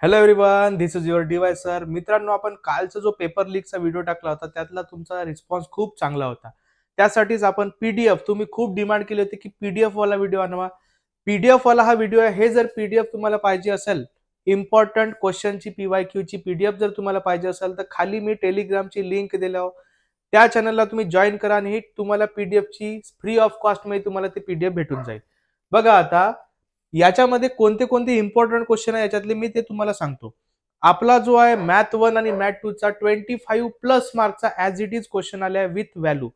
Hello everyone, this is your DY sir. मित्रांनो, आपण कालचा जो पेपर लीकचा व्हिडिओ टाकला होता त्यातला तुमचा रिस्पॉन्स खूप चांगला होता. त्यासाठीच आपण पीडीएफ तुम्ही खूप डिमांड केली होती की पीडीएफ वाला व्हिडिओ आणवा. पीडीएफ वाला हा व्हिडिओ आहे. हे जर पीडीएफ तुम्हाला पाहिजे असेल, इम्पॉर्टंट क्वेश्चनची PYQ ची पीडीएफ जर तुम्हाला पाहिजे असेल तर खाली मी टेलिग्रामची लिंक दिल्यावर त्या चॅनलला तुम्ही जॉईन करा आणि तुम्हाला पीडीएफ ची फ्री ऑफ कॉस्ट मध्ये तुम्हाला ते पीडीएफ भेटून जाईल. बघा आता याच्यामध्ये कोणते कोणते इम्पॉर्टंट क्वेश्चन आहे याच्यातले मी ते तुम्हाला सांगतो. आपला जो आहे मॅथ 1 आणि मॅथ 2 चा 25 प्लस मार्कचा ऍज इट इज क्वेश्चन आलाय विथ व्हॅल्यू.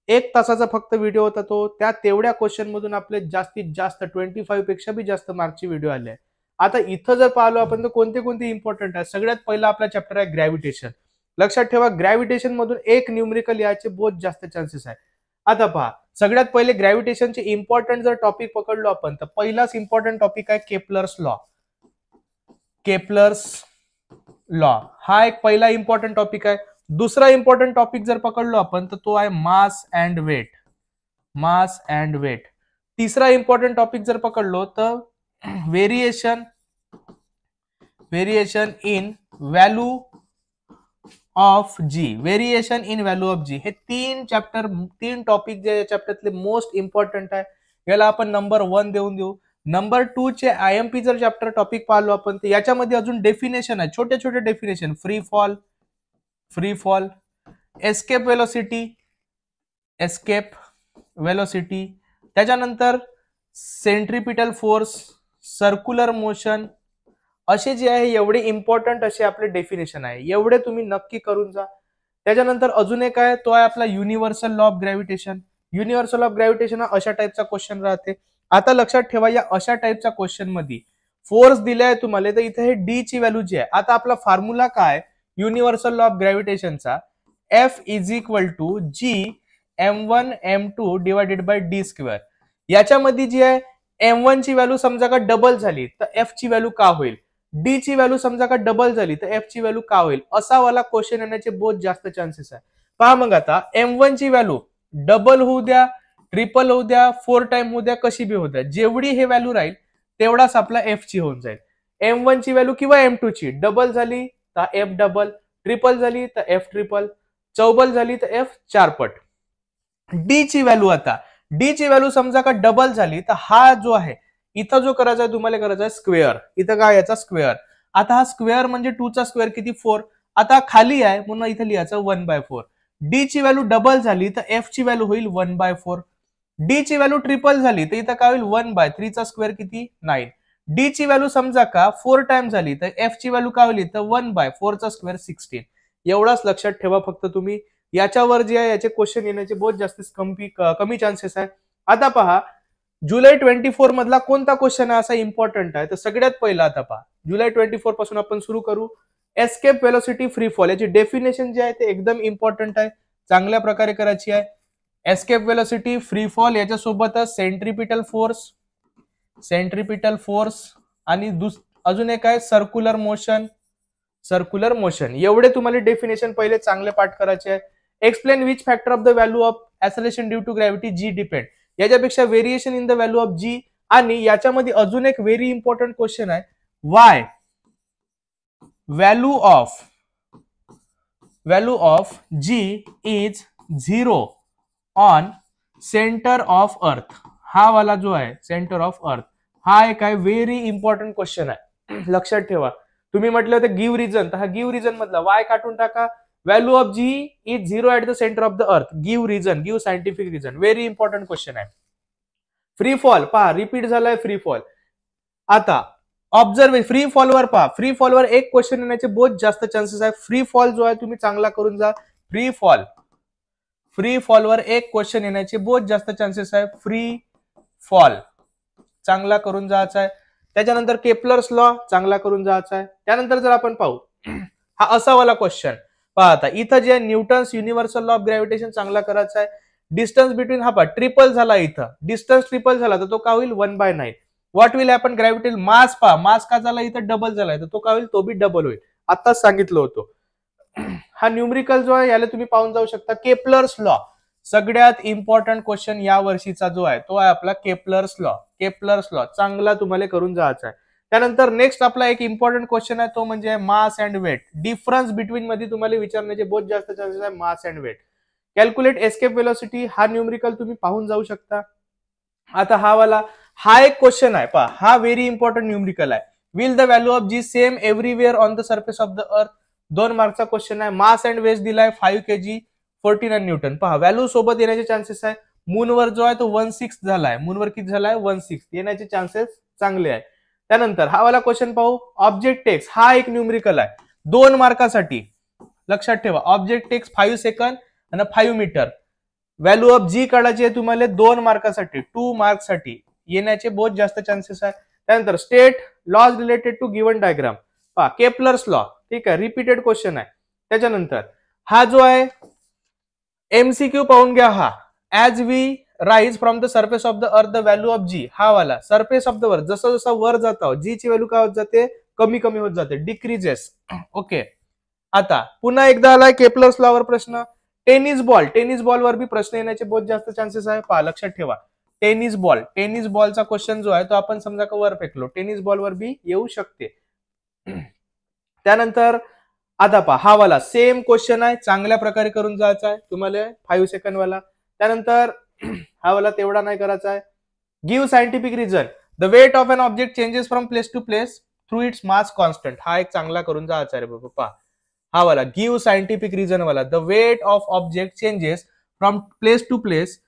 1 तासाचा फक्त व्हिडिओ होता तो. त्या तेवढ्या क्वेश्चन मधून आपले जास्तीत जास्त 25 पेक्षा बी जास्त मार्कची व्हिडिओ आले आहे. आता इथं जर पाहिलो आपण तर कोणते कोणते इम्पॉर्टंट आहे. सगळ्यात पहिला आपला चॅप्टर आहे ग्रॅव्हिटेशन. लक्षात ठेवा, ग्रॅव्हिटेशन मधून एक न्यूमेरिकल यायचे बहुत जास्त चान्सेस आहे. आता पहा, सगळ्यात पहिले ग्रॅव्हिटेशनचे इम्पॉर्टंट जर टॉपिक पकडलो आपण तर पहिलाच इम्पॉर्टंट टॉपिक आहे केप्लर्स लॉ. केप्लर्स लॉ हा एक पहिला इम्पॉर्टंट टॉपिक आहे. दुसरा इम्पॉर्टंट टॉपिक जर पकडलो आपण तर तो आहे mass and weight. Mass and weight. तिसरा इम्पॉर्टंट टॉपिक जर पकडलो तर variation in value of G. Variation in value of G. हे तीन टॉपिक जे चॅप्टरतले मोस्ट इम्पॉर्टंट आहे. याला आपण नंबर 1 देऊन देऊ. नंबर 2 चे IMP जर चॅप्टर टॉपिक पाहिलो आपण तर याच्यामध्ये अजून डेफिनेशन आहे, छोटे छोटे definition. Free fall, escape velocity, त्याच्यानंतर सेंट्रिपिटल फोर्स, सर्क्युलर मोशन, असे जे आहे एवढे इम्पॉर्टंट असे आपले डेफिनेशन आहे. एवढे तुम्ही नक्की करून जा. त्याच्यानंतर अजून एक आहे, तो आहे आपला universal law of gravitation. Universal of gravitation हा अशा टाईपचा क्वेश्चन राहते. आता लक्षात ठेवा, या अशा टाईपच्या क्वेश्चन मध्ये फोर्स दिलाय तुम्हाला तर इथे हे डी ची व्हॅल्यू जी आहे. आता आपला फॉर्म्युला काय युनिव्हर्सल लॉ ऑफ ग्रॅव्हिटेशनचा, F = G m1 m2 divided by D square. याच्यामध्ये जी आहे m1 ची व्हॅल्यू समजा का डबल झाली तर F ची व्हॅल्यू का होईल, डी ची व्हॅल्यू समजा का डबल झाली तर F ची व्हॅल्यू का होईल, असा वाला क्वेश्चन येण्याचे बहुत जास्त चान्सेस आहे. पहा मग आता m1 ची व्हॅल्यू डबल होऊ द्या, ट्रिपल होऊ द्या, 4 टाइम होऊ द्या, कशी बी होऊ द्या, जेवढी हे व्हॅल्यू राहील तेवढाच आपला F ची होऊन जाईल. m1 ची व्हॅल्यू किंवा m2 ची डबल झाली तर F डबल, ट्रिपल झाली तर F ट्रिपल, चौबल झाली तर F चारपट. डी ची व्हॅल्यू, आता डी ची व्हॅल्यू समजा का डबल झाली तर हा जो आहे इथं जो करायचा आहे तुम्हाला करायचा आहे स्क्वेअर. इथं काय याचा स्क्वेअर. आता हा स्क्वेअर म्हणजे 2 चा स्क्वेअर किती 4. आता खाली आहे म्हणून इथे लिहायचं 1/4. डी ची व्हॅल्यू डबल झाली तर F ची व्हॅल्यू होईल 1/4. डी ची व्हॅल्यू ट्रिपल झाली तर इथं काय होईल 1/3 चा स्क्वेअर किती 9. डी ची व्हॅल्यू समजा का 4 टाइम झाली तर F ची व्हॅल्यू काय होईल तर 1/4 चा स्क्वेअर 16. एवढाच लक्षात ठेवा फक्त तुम्ही. याच्यावर जे आहे याचे क्वेश्चन येण्याचे बहुत जास्त कमी चान्सेस आहे. आता पहा, जुलै 24 मधला कोणता क्वेश्चन आहे असा इम्पॉर्टंट आहे तर सगळ्यात पहिला आता पहा, जुलै 24 पासून आपण सुरू करू. Escape velocity free fall. याची डेफिनेशन जे आहे ते एकदम इम्पॉर्टंट आहे, चांगल्या प्रकारे करायची आहे. एस्केप वेलोसिटी फ्री फॉल याच्यासोबतच सेंट्रिपिटल फोर्स आणि अजून एक आहे सर्क्युलर मोशन. एवढे तुम्हाला डेफिनेशन पहिले चांगले पाठ करायचे आहे. Explain which factor of the value of acceleration due to gravity G depend. याच्यापेक्षा variation in the value of G. आणि याच्यामध्ये अजून एक व्हेरी इम्पॉर्टंट क्वेश्चन आहे, why value of G is 0 on centre of earth. हा वाला जो आहे सेंटर ऑफ अर्थ हा एक आहे व्हेरी इम्पॉर्टंट क्वेश्चन आहे. लक्षात ठेवा, तुम्ही म्हटलं होतं गिव्ह रिझन, तर हा गिव्ह रिझन मधला वाय काढून टाका. Value of G is 0 at the centre of the earth. Give reason, give scientific reason. Very important question आहे. फ्री फॉल पहा, रिपीट झालाय फ्री फॉल. आता ऑब्झर्व फ्री फॉलवर पहा, फ्री फॉलवर एक क्वेश्चन येण्याचे बहुत जास्त चान्सेस आहे. फ्री फॉल जो आहे तुम्ही चांगला करून जा. फ्री फॉलवर एक क्वेश्चन येण्याचे बहुत जास्त चान्सेस आहे. फ्री फॉल चांगला करून जायचा आहे. त्याच्यानंतर केप्लर्स लॉ चांगला करून जायचा आहे. त्यानंतर जर आपण पाहू हा असा वाला क्वेश्चन पहा, आता इथं जे Newton's universal law of gravitation चांगला करायचा आहे. डिस्टन्स बिटवीन हा पहा ट्रिपल झाला, इथं डिस्टन्स ट्रिपल झाला तर तो काय होईल 1/9. व्हॉट विल हॅपन ग्रॅव्हिटेशनल मास पहा, मास का झाला इथं डबल झाला तर तो काय होईल, तो बी डबल होईल. आताच सांगितलं होतं. हा न्यूमेरिकल जो आहे याला तुम्ही पाहून जाऊ शकता. केप्लर्स लॉ सगळ्यात इम्पॉर्टंट क्वेश्चन या वर्षीचा जो आहे तो आहे आपला केप्लर्स लॉ चांगला तुम्हाला करून जायचा आहे. त्यानंतर नेक्स्ट आपला एक इम्पॉर्टंट क्वेश्चन आहे तो म्हणजे mass and weight. Difference between मध्ये तुम्हाला विचारण्याचे बहुत जास्त चान्सेस आहे mass and weight. Calculate escape velocity हा न्यूमरिकल तुम्ही पाहून जाऊ शकता. आता हा एक क्वेश्चन आहे पहा, हा व्हेरी इम्पॉर्टंट न्यूमरिकल आहे. Will the value of g same everywhere on the surface of the earth. 2 मार्कचा question आहे. मास अँड वेट दिलाय 5 kg 49 न्यूटन. पहा व्हॅल्यू सोबत येण्याचे चान्सेस आहे. मूनवर जो आहे तो 1/6 झालाय. मूनवर किती झालाय 1/6 येण्याचे चान्सेस चांगले आहे. त्यानंतर हा वाला क्वेश्चन पाहू. ऑब्जेक्ट टेक्स हा एक न्यूमरिकल आहे 2 मार्कासाठी. लक्षात ठेवा ऑब्जेक्ट टेक्स 5 सेकंड आणि 5 मीटर. व्हॅल्यू ऑफ जी काढायची आहे तुम्हाला 2 मार्कासाठी 2 मार्कसाठी येण्याचे बहुत जास्त चान्सेस आहे. त्यानंतर state laws related to given diagram. पहा केपलर्स लॉ. ठीक आहे रिपीटेड क्वेश्चन आहे. त्याच्यानंतर हा जो आहे एमसीक्यू पाहून घ्या. हा as we rise from the surface of the earth the value of G. हा वाला सरफेस ऑफ द अर्थ जसं जसं वर जातो जी ची व्हॅल्यू काय होत जाते कमी कमी होत जाते डिक्रीजेस. ओके आता पुन्हा एकदा आलाय केपलर्स लॉ वर प्रश्न. टेनिस बॉलवर भी प्रश्न येण्याचे बहुत जास्त चान्सेस आहे. पहा लक्षात ठेवा टेनिस बॉलचा क्वेश्चन जो आहे तो आपण समजा का वर फेकलो टेनिस बॉलवर बी येऊ शकते. त्यानंतर आता पहा हा वाला सेम क्वेश्चन आहे चांगल्या प्रकारे करून जायचा आहे तुम्हाला 5 सेकंड वाला. त्यानंतर हा वाला तेवढा नाही करायचा आहे. Give scientific reason. The weight of an object changes from place to place through its mass constant. हा एक चांगला करून जायचा रे बाबा. पहा हा वाला गिव्ह सायंटिफिक रिझन वाला. The weight of object changes from place to place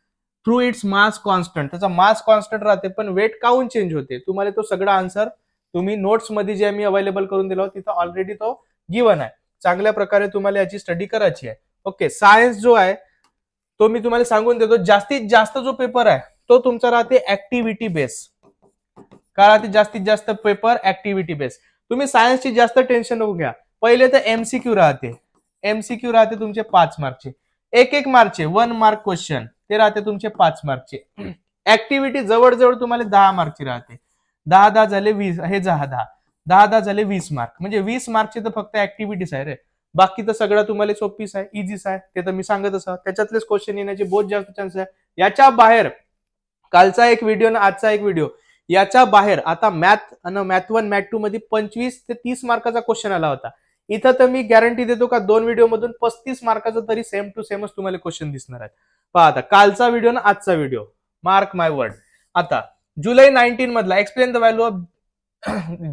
through its mass constant. त्याचा मास कॉन्स्टंट राहते पण वेट काऊन चेंज होते. तुम्हाला तो सगळा आन्सर तुम्ही नोट्स मध्ये जे मी अवेलेबल करून दिला तिथं ऑलरेडी तो गिवन आहे. चांगल्या प्रकारे तुम्हाला याची स्टडी करायची आहे. ओके सायन्स जो आहे तो मी तुम्हाला सांगून देतो. जास्तीत जास्त जो पेपर आहे तो तुमचा राहते ऍक्टिव्हिटी बेस. काय राहते जास्तीत जास्त पेपर ऍक्टिव्हिटी बेस. तुम्ही सायन्सची जास्त टेन्शन नको घ्या. पहिले तर एमसीक्यू राहते तुमचे 5 मार्कचे. 1 मार्कचे 1 मार्क क्वेश्चन ते राहते तुमचे 5 मार्कचे. ऍक्टिव्हिटी जवळजवळ तुम्हाला 10 मार्कची राहते. 10 झाले 20 हे 10 झाले 20 मार्क. म्हणजे 20 मार्कचे तर फक्त ऍक्टिव्हिटीज आहे रे. बाकी तर सगळं तुम्हाला सोपीच आहे इझीच आहे. ते तर मी सांगत असं त्याच्यातलेच क्वेश्चन येण्याचे बहुत जास्त चान्स आहे. याच्या बाहेर कालचा एक व्हिडिओ आणि आजचा एक व्हिडिओ याच्या बाहेर आता मॅथ आणि मॅथ 1 मॅथ 2 मध्ये 25 ते 30 मार्काचा क्वेश्चन आला होता. इथं तर मी गॅरंटी देतो का 2 व्हिडिओ मधून 35 मार्काचा तरी सेम टू सेमच तुम्हाला क्वेश्चन दिसणार आहेत. पहा आता कालचा व्हिडिओ आणि आजचा व्हिडिओ मार्क माय वर्ड. आता जुलै 19 मधला explain the value of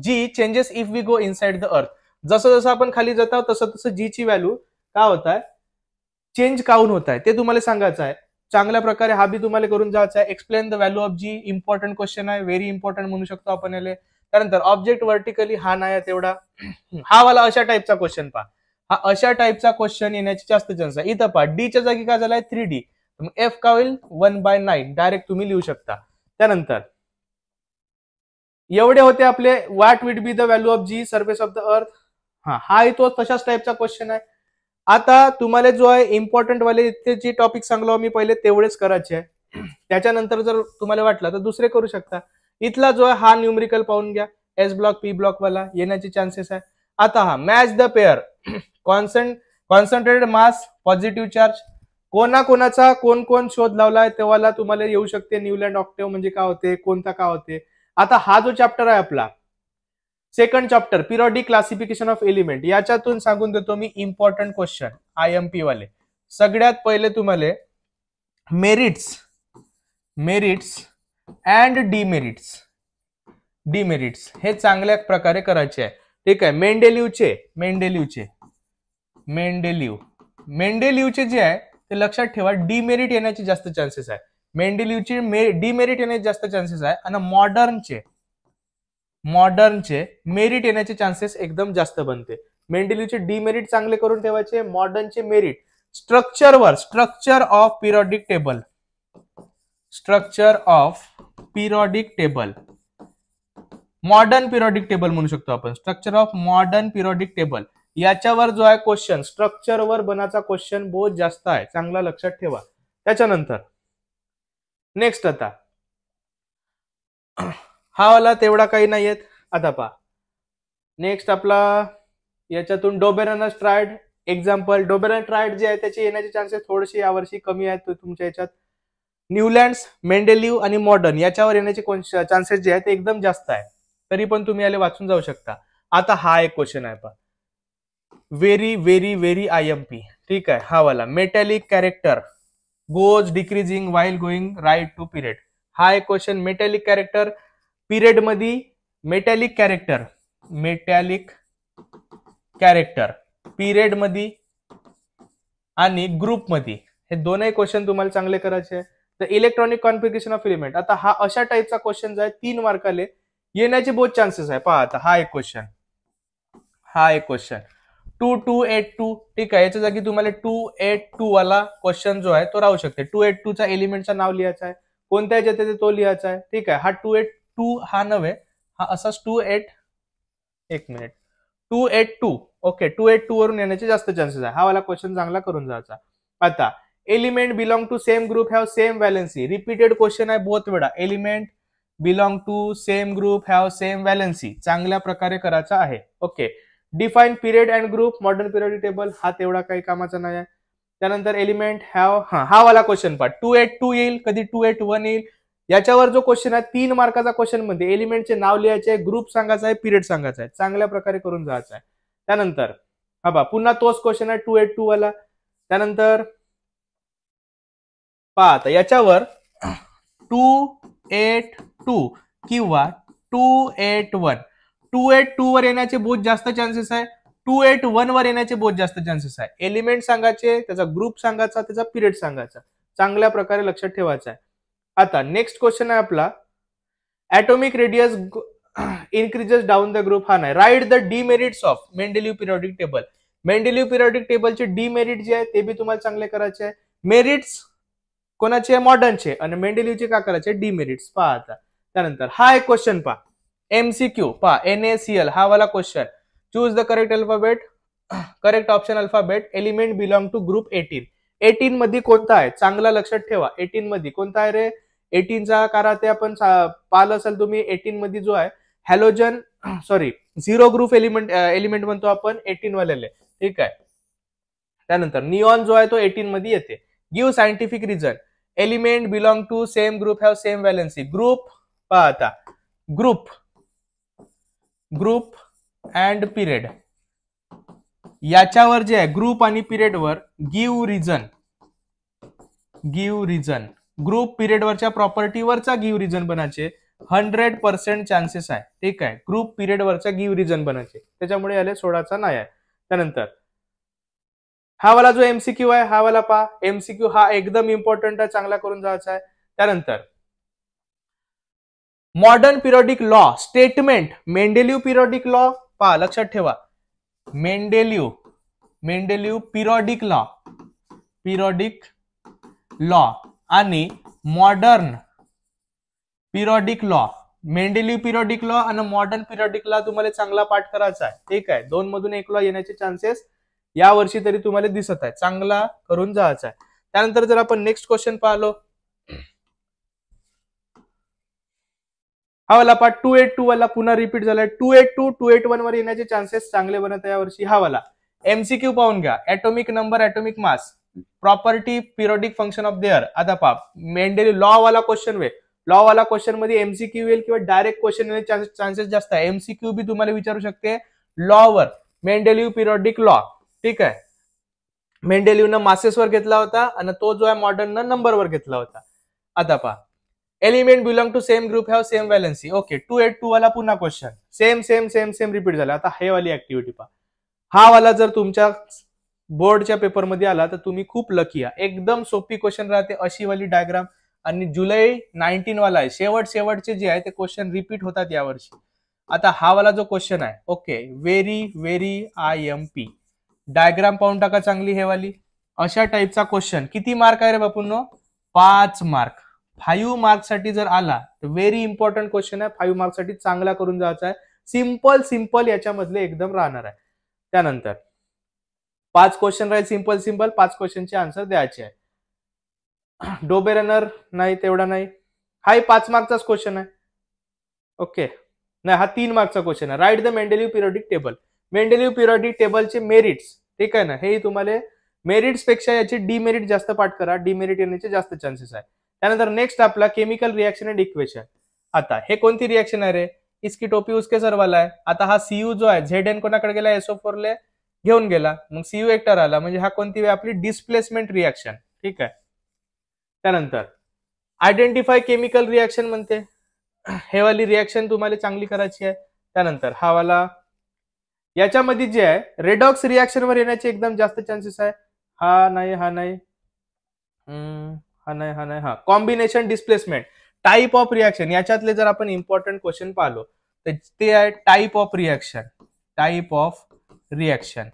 g changes if we go inside the earth. जसं जसं आपण खाली जातो तसं तसं जी ची व्हॅल्यू काय होत आहे चेंज काऊन होत आहे ते तुम्हाला सांगायचं आहे. चांगल्या प्रकारे हा बी तुम्हाला करून जायचा आहे. Explain the value of g important question आहे व्हेरी इम्पॉर्टंट म्हणू शकतो आपण याला. त्यानंतर ऑब्जेक्ट व्हर्टिकली हा नाही तेवढा. हा वाला अशा टाईपचा क्वेश्चन पहा. हा अशा टाईपचा क्वेश्चन येण्याची जास्त चान्स आहे. इथं पहा डी च्या जागी काय झालाय 3D. एफ का होईल 1/9 डायरेक्ट तुम्ही लिहू शकता. त्यानंतर एवढे होते आपले what would be the value of g surface of the earth. हा तो तशाच टाईपचा क्वेश्चन आहे. आता तुम्हाला जो आहे इम्पॉर्टंट वाले जे टॉपिक सांगलो मी पहिले तेवढेच करायचे आहे. त्याच्यानंतर जर तुम्हाला वाटलं तर दुसरे करू शकता. इथला जो आहे हा न्यूमरिकल पाहून घ्या. एस ब्लॉक पी ब्लॉक वाला येण्याचे चान्सेस आहे. आता हा match the pair concentrated mass positive charge कोणाचा कोण शोध लावलाय तेव्हा तुम्हाला येऊ शकते. न्यूलँड ऑक्टेव्ह म्हणजे काय होते कोणता काय होते. आता हा जो चॅप्टर आहे आपला second chapter periodic classification of element याच्यातून सांगून देतो मी इम्पॉर्टंट क्वेश्चन IMP वाले. सगळ्यात पहिले तुम्हाला मेरिट्स अँड डिमेरिट्स हे चांगल्या प्रकारे करायचे आहे. ठीक आहे. मेंडेलिव्हचे जे आहे ते लक्षात ठेवा. डिमेरिट येण्याचे जास्त चान्सेस आहे. मेंडेलिव्हचे डिमेरिट येण्याचे जास्त चान्सेस आहे आणि मॉडर्नचे मेरिट येण्याचे चान्सेस एकदम जास्त बनते. मेंडेलिव्हचे डिमेरिट चांगले करून ठेवायचे. मॉडर्नचे merit structure of periodic table modern periodic table म्हणू शकतो आपण. Structure of modern periodic table याच्यावर जो आहे क्वेश्चन स्ट्रक्चरवर बनाचा क्वेश्चन बहुत जास्त आहे. चांगला लक्षात ठेवा. त्याच्यानंतर नेक्स्ट आता हा वाला तेवढा काही नाहीयेत. आता पहा नेक्स्ट आपला याच्यातून डोबेरन ट्रायड एक्झाम्पल. डोबेरन ट्रायड जे आहे त्याचे येण्याचे चान्सेस थोडेसे यावर्षी कमी आहेत तुमच्या याच्यात. न्यूलँड्स मेंडेलिव्ह आणि मॉडर्न याच्यावर येण्याचे चान्सेस जे आहेत ते एकदम जास्त आहे. तरी पण तुम्ही याला वाचून जाऊ शकता. आता हा एक क्वेश्चन आहे पहा, व्हेरी व्हेरी व्हेरी IMP. ठीक आहे, हा वाला metallic character goes decreasing while going right to period. हा एक क्वेश्चन, मेटॅलिक कॅरेक्टर पिरियड मध्ये, मेटॅलिक कॅरेक्टर पिरियड मध्ये आणि ग्रुप मध्ये, हे दोनही क्वेश्चन तुम्हाला चांगले करायचे आहे. तर इलेक्ट्रॉनिक कॉन्फिगरेशन ऑफ एलिमेंट, आता हा अशा टाईपचा क्वेश्चन आहे, 3 मार्काले येण्याचे बहुत चान्सेस आहे. पहा आता हा एक क्वेश्चन 2282. ठीक आहे, याच्या जागी तुम्हाला 282 वाला क्वेश्चन जो आहे तो राहू शकते. 282चा एलिमेंटचं नाव लिहायचं आहे, कोणत्या याच्यात येते तो लिहायचा आहे. ठीक आहे, हा 282 हा नव्हे, हा असाच 282. ओके, 282 वरून येण्याचे जास्त चान्सेस आहे. हा वाला क्वेश्चन चांगला करून जायचा. आता element belong to same group have same valency. Repeated question आहे बहुत वेळा. Element belong to same group have same valency चांगल्या प्रकारे करायचा आहे. Okay, define period and group modern periodic table, हा तेवढा काही कामाचा नाही आहे. त्यानंतर एलिमेंट हॅव, हा वाला क्वेश्चन पहा, 282 येईल, कधी 281 येईल. याच्यावर जो क्वेश्चन आहे 3 मार्काचा क्वेश्चन मध्ये एलिमेंटचे नाव लिहायचे आहे, ग्रुप सांगायचा आहे, पिरियड सांगायचा आहे, चांगल्या प्रकारे करून जायचं आहे. त्यानंतर हा बा पुन्हा तोच क्वेश्चन आहे 282 वाला. त्यानंतर पहा आता याच्यावर 282 किंवा 282 वर येण्याचे बहुत जास्त चान्सेस आहे, 281 वर येण्याचे बहुत जास्त चान्सेस आहे. एलिमेंट सांगायचे, त्याचा ग्रुप सांगायचा, त्याचा पिरियड सांगायचा, चांगल्या प्रकारे लक्षात ठेवायचं आहे. आता नेक्स्ट क्वेश्चन आहे आपला, atomic radius increases down the group. हा नाही, right the demerits of Mendeleev periodic table. Mendeleev periodic टेबलचे डिमेरिट जे आहे ते बी तुम्हाला चांगले करायचे आहे. मेरिट्स कोणाचे, मॉडर्नचे, आणि मेंडेलिव्हचे का करायचे, डिमेरिट्स. पहा आता त्यानंतर हा एक क्वेश्चन पहा, MCQ पहा, NaCl हा वाला question. Choose the correct alphabet, correct option alphabet, element belong to group 18. 18 मध्ये कोणता आहे, चांगला लक्षात ठेवा. 18 मध्ये कोणता आहे रे, 18चा कारा ते आपण पाहिलं असेल तुम्ही. 18 मध्ये जो आहे हॅलोजन, सॉरी, 0 ग्रुप एलिमेंट म्हणतो आपण 18 वाल्याले. ठीक आहे, त्यानंतर निऑन जो आहे तो 18 मध्ये येते. Give scientific reason, element belong to same group have same valency. Group पहा आता, ग्रुप अँड पिरियड याच्यावर जे आहे ग्रुप आणि पिरियड वर गिव्ह रिझन, ग्रुप पिरियड वरच्या प्रॉपर्टी वरचा गिव्ह रिझन बनायचे 100% चान्सेस आहे. ठीक आहे, ग्रुप पिरियड वरचा गिव्ह रिझन बनायचे, त्याच्यामुळे याला सोडायचा नाही आहे. त्यानंतर हा वाला जो MCQ आहे, हा वाला पहा, MCQ हा एकदम इम्पॉर्टंट आहे, चांगला करून जायचा आहे. त्यानंतर modern periodic law statement, Mendeleev periodic law पहा, लक्षात ठेवा. मेंडेलिव्ह पिरियडिक लॉ आणि modern periodic law. Mendeleev periodic law आणि मॉडर्न पिरियडिक लॉ तुम्हाला चांगला पाठ करायचा आहे. ठीक आहे, 2 मधून 1 लॉ येण्याचे चान्सेस या वर्षी तरी तुम्हाला दिसत आहे, चांगला करून जायचा आहे. त्यानंतर जर आपण नेक्स्ट क्वेश्चन पाहिलो, हा वाला पार्ट 282 वाला पुन्हा रिपीट झालाय. 282 281 वर येण्याचे चान्सेस चांगले बनत आहे यावर्षी. हा वाला MCQ पाहून घ्या, atomic number, atomic mass, property, periodic function of their. आता पहा, मेंडेलिव्ह लॉ वाला क्वेश्चन वे, लॉ वाला क्वेश्चन मध्ये MCQ येईल किंवा डायरेक्ट क्वेश्चन येण्याचे चान्सेस जास्त आहे. MCQ बी तुम्हाला विचारू शकते लॉ वर, मेंडेलिव्ह पिरियडिक लॉ. ठीक आहे, मेंडेलिव्हनं मासेस वर घेतला होता आणि तो जो आहे मॉडर्न नंबर वर घेतला होता. आता पहा, element belong to same group have same valency. Okay, 282 वाला पुन्हा क्वेश्चन सेम रिपीट झाला. आता हे वाली ऍक्टिव्हिटी पहा, हा वाला जर तुमच्या बोर्डच्या पेपर मध्ये आला तर तुम्ही खूप लकी आहे. एकदम सोपी क्वेश्चन राहते, अशी वाली डायग्राम, आणि जुलै 19 वाला आहे. शेवटचे जे आहे ते क्वेश्चन रिपीट होतात यावर्षी. आता हा वाला जो क्वेश्चन आहे, ओके, व्हेरी IMP. डायग्राम पाहून टाका चांगली, हे वाली अशा टाईपचा क्वेश्चन. किती मार्क आहे रे बापूंनो, 5 मार्क. 5 मार्क साठी जर आला तर व्हेरी इम्पॉर्टंट क्वेश्चन आहे. 5 मार्क साठी चांगला करून जायचा आहे. सिंपल याच्यामधले एकदम राहणार आहे. त्यानंतर 5 क्वेश्चन राहील, सिंपल 5 क्वेश्चनचे आन्सर द्यायचे आहे. डोबे रनर नाही, तेवढा नाही. हा 5 मार्कचाच क्वेश्चन आहे. ओके, नाही, हा 3 मार्कचा क्वेश्चन आहे. Right the Mendeleev periodic table. Mendeleev periodic टेबलचे मेरिट्स, ठीक आहे ना, हे तुम्हाला मेरिट्स पेक्षा याचे डिमेरिट जास्त पाठ करा, डिमेरिट येण्याचे जास्त चान्सेस आहे. त्यानंतर नेक्स्ट आपला केमिकल रिएक्शन अँड इक्वेशन. आता हे कोणती रिएक्शन आहे रे, इसकी टोपी उसके सर वाला आहे. आता हा सीयू जो आहे झेड कोणाकडे गेला SO4 ले घेऊन गेला, मग सीयू एकटा राहिला, म्हणजे हा कोणती वेळ आपली डिस्प्लेसमेंट रिॲक्शन. ठीक आहे. त्यानंतर आयडेंटिफाय केमिकल रिॲक्शन म्हणते, हे वाली रिॲक्शन तुम्हाला चांगली करायची आहे. त्यानंतर हा वाला याच्यामध्ये जे आहे रेडॉक्स रिॲक्शनवर येण्याचे एकदम जास्त चान्सेस आहे. हा नाही हा नाही हा नाही हा नाही हा combination displacement type of reaction, याच्यातले जर आपण इम्पॉर्टंट क्वेश्चन पाहिलो तर ते आहे type of reaction. Type of reaction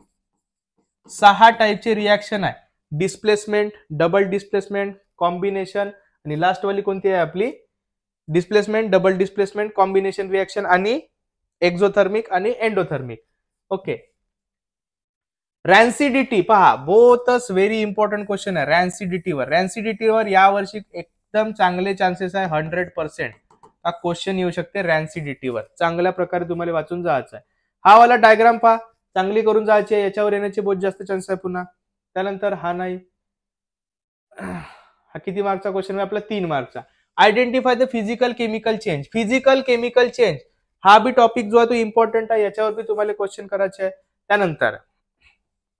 6 टाइपचे रिॲक्शन आहे. डिस्प्लेसमेंट, डबल डिस्प्लेसमेंट, कॉम्बिनेशन आणि लास्ट वाली कोणती आहे आपली displacement, double displacement, combination reaction आणि एक्झोथर्मिक आणि एंडोथर्मिक. ओके. रॅन्सिडिटी पहा, बोथच व्हेरी इम्पॉर्टंट क्वेश्चन आहे रॅन्सिडिटीवर. रॅन्सिडिटीवर यावर्षी एकदम चांगले चान्सेस आहे 100% हा क्वेश्चन येऊ शकते. रॅन्सिडिटीवर चांगल्या प्रकारे तुम्हाला वाचून जायचं आहे. हा वाला डायग्राम पहा, चांगली करून जायची आहे, याच्यावर येण्याचे बहुत जास्त चान्स आहे पुन्हा. त्यानंतर हा नाही, हा किती मार्कचा क्वेश्चन आहे आपला 3 मार्कचा. Identify the physical chemical change. Physical chemical change हा बी टॉपिक जो आहे तो इम्पॉर्टंट आहे, याच्यावर बी तुम्हाला क्वेश्चन करायचे आहे. त्यानंतर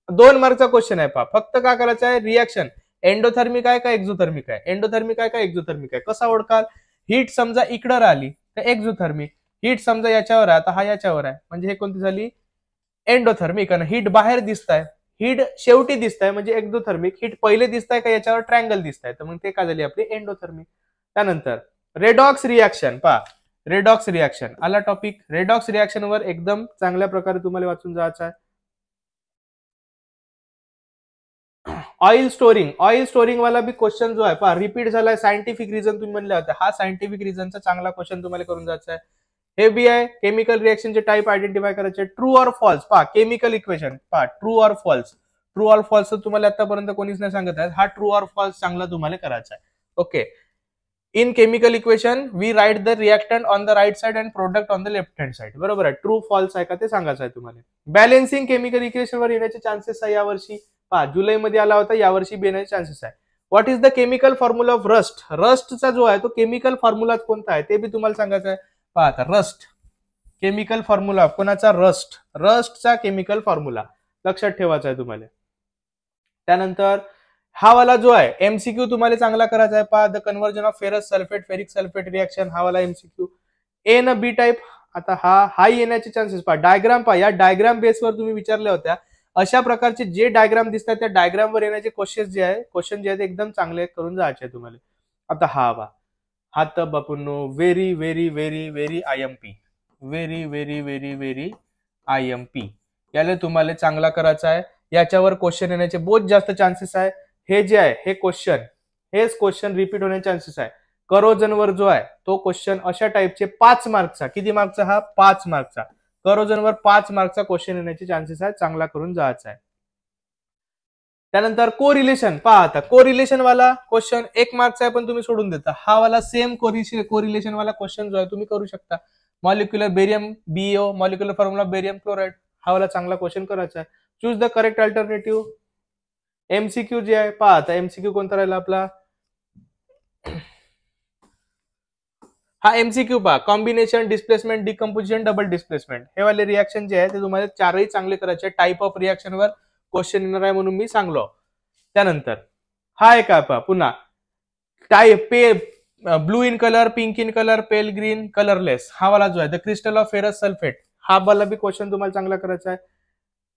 2 मार्कचा क्वेश्चन आहे पहा, फक्त काय करायचं आहे रिॲक्शन एंडोथर्मिक आहे का एक्झोथर्मिक आहे, एंडोथर्मिक आहे का एक्झोथर्मिक आहे कसा ओळखाल. हीट समजा इकडं राहिली तर एक्झोथर्मिक, हीट समजा याच्यावर आहे तर हा याच्यावर आहे म्हणजे हे कोणती झाली एंडोथर्मिक. आणि हीट बाहेर दिसत आहे, हीट शेवटी दिसत आहे म्हणजे एक्झोथर्मिक. हीट पहिले दिसत आहे का याच्यावर ट्रायंगल दिसत आहे तर मग ते काय झाली आपली एंडोथर्मिक. त्यानंतर रेडॉक्स रिॲक्शन पहा, रेडॉक्स रिॲक्शन आला टॉपिक. रेडॉक्स रिॲक्शन वर एकदम चांगल्या प्रकारे तुम्हाला वाचून जायचं आहे. ऑइल स्टोरिंग, ऑइल स्टोरिंग वाला बी क्वेश्चन जो आहे पहा रिपीट झालाय. सायंटिफिक रिझन तुम्ही म्हणले होते, हा सायंटिफिक रिझनचा चांगला क्वेश्चन तुम्हाला करून जायचा आहे. हे बी आहे केमिकल रिॲक्शनचे टाइप आयडेंटिफाय करायचे. ट्रू ऑर फॉल्स पहा, केमिकल इक्वेशन पहा true or false. True or false तुम्हाला आतापर्यंत कोणीच नाही सांगत आहे, हा ट्रू ऑर फॉल्स चांगला तुम्हाला करायचा आहे. Okay. In chemical equation we write the reactant on the right side and product on the left hand side. बरोबर आहे. ट्रू फॉल्स आहे का ते सांगायचं आहे तुम्हाला. बॅलेन्सिंग केमिकल इक्वेशनवर येण्याचे चान्सेस आहे यावर्षी पहा, जुलैमध्ये आला होता, यावर्षी बी येण्याचे चान्सेस आहे. What is the chemical formula of rust. रस्टचा जो आहे तो केमिकल फॉर्म्युला कोणता आहे ते बी तुम्हाला सांगायचं आहे. पहा आता रस्ट केमिकल फॉर्म्युला कोणाचा रस्ट, रस्टचा केमिकल फॉर्म्युला लक्षात ठेवायचा आहे तुम्हाला. त्यानंतर हा वाला जो आहे एमसीक्यू तुम्हाला चांगला करायचा आहे. पहा the conversion of ferrous sulphate ferric sulphate reaction, हा वाला एमसीक्यू. ए न बी टाइप, आता हा येण्याचे चान्सेस पहा. डायग्राम पहा, या डायग्राम बेसवर तुम्ही विचारल्या होत्या, अशा प्रकारचे जे डायग्राम दिसतात त्या डायग्रामवर येण्याचे क्वेश्चन जे आहेत एकदम चांगले करून जायचे तुम्हाला. आता हा तर बापूंनो very very very very IMP, very very very very IMP. याला तुम्हाला चांगला करायचा आहे. याच्यावर क्वेश्चन येण्याचे बहुत जास्त चान्सेस आहे. हे जे आहे हेच क्वेश्चन रिपीट होण्याचे चान्सेस आहे. करोजनवर जो आहे तो क्वेश्चन अशा टाइपचे 5 मार्कचा, किती मार्कचा हा 5 मार्कचा. करोजनवर 5 मार्कचा क्वेश्चन येण्याचे चान्सेस आहे, चांगला करून जायचा आहे. त्यानंतर कोरिलेशन पहा, आता कोरिलेशन वाला क्वेश्चन 1 मार्कचा आहे पण तुम्ही सोडून देता. हा वाला सेम कोरिलेशन वाला क्वेश्चन जो आहे तुम्ही करू शकता. Molecular barium BeO, molecular formula barium chloride, हा वाला चांगला क्वेश्चन करायचा आहे. Choose the correct alternative. MCQ जे आहे पहा, आता एमसीक्यू कोणता राहिला आपला, हा एमसीक्यू पहा combination, displacement, decomposition, double displacement. हे वाले रिॲक्शन जे आहे ते तुम्हाला चारही चांगले करायचे. टाइप ऑफ रिॲक्शनवर क्वेश्चन येणार आहे म्हणून मी सांगलो. त्यानंतर हा एक आहे पहा पुन्हा type blue in colour, pink in colour, pale green, colourless, हा वाला जो आहे the crystal of ferrous sulphate, हा वाला बी क्वेश्चन तुम्हाला चांगला करायचा आहे.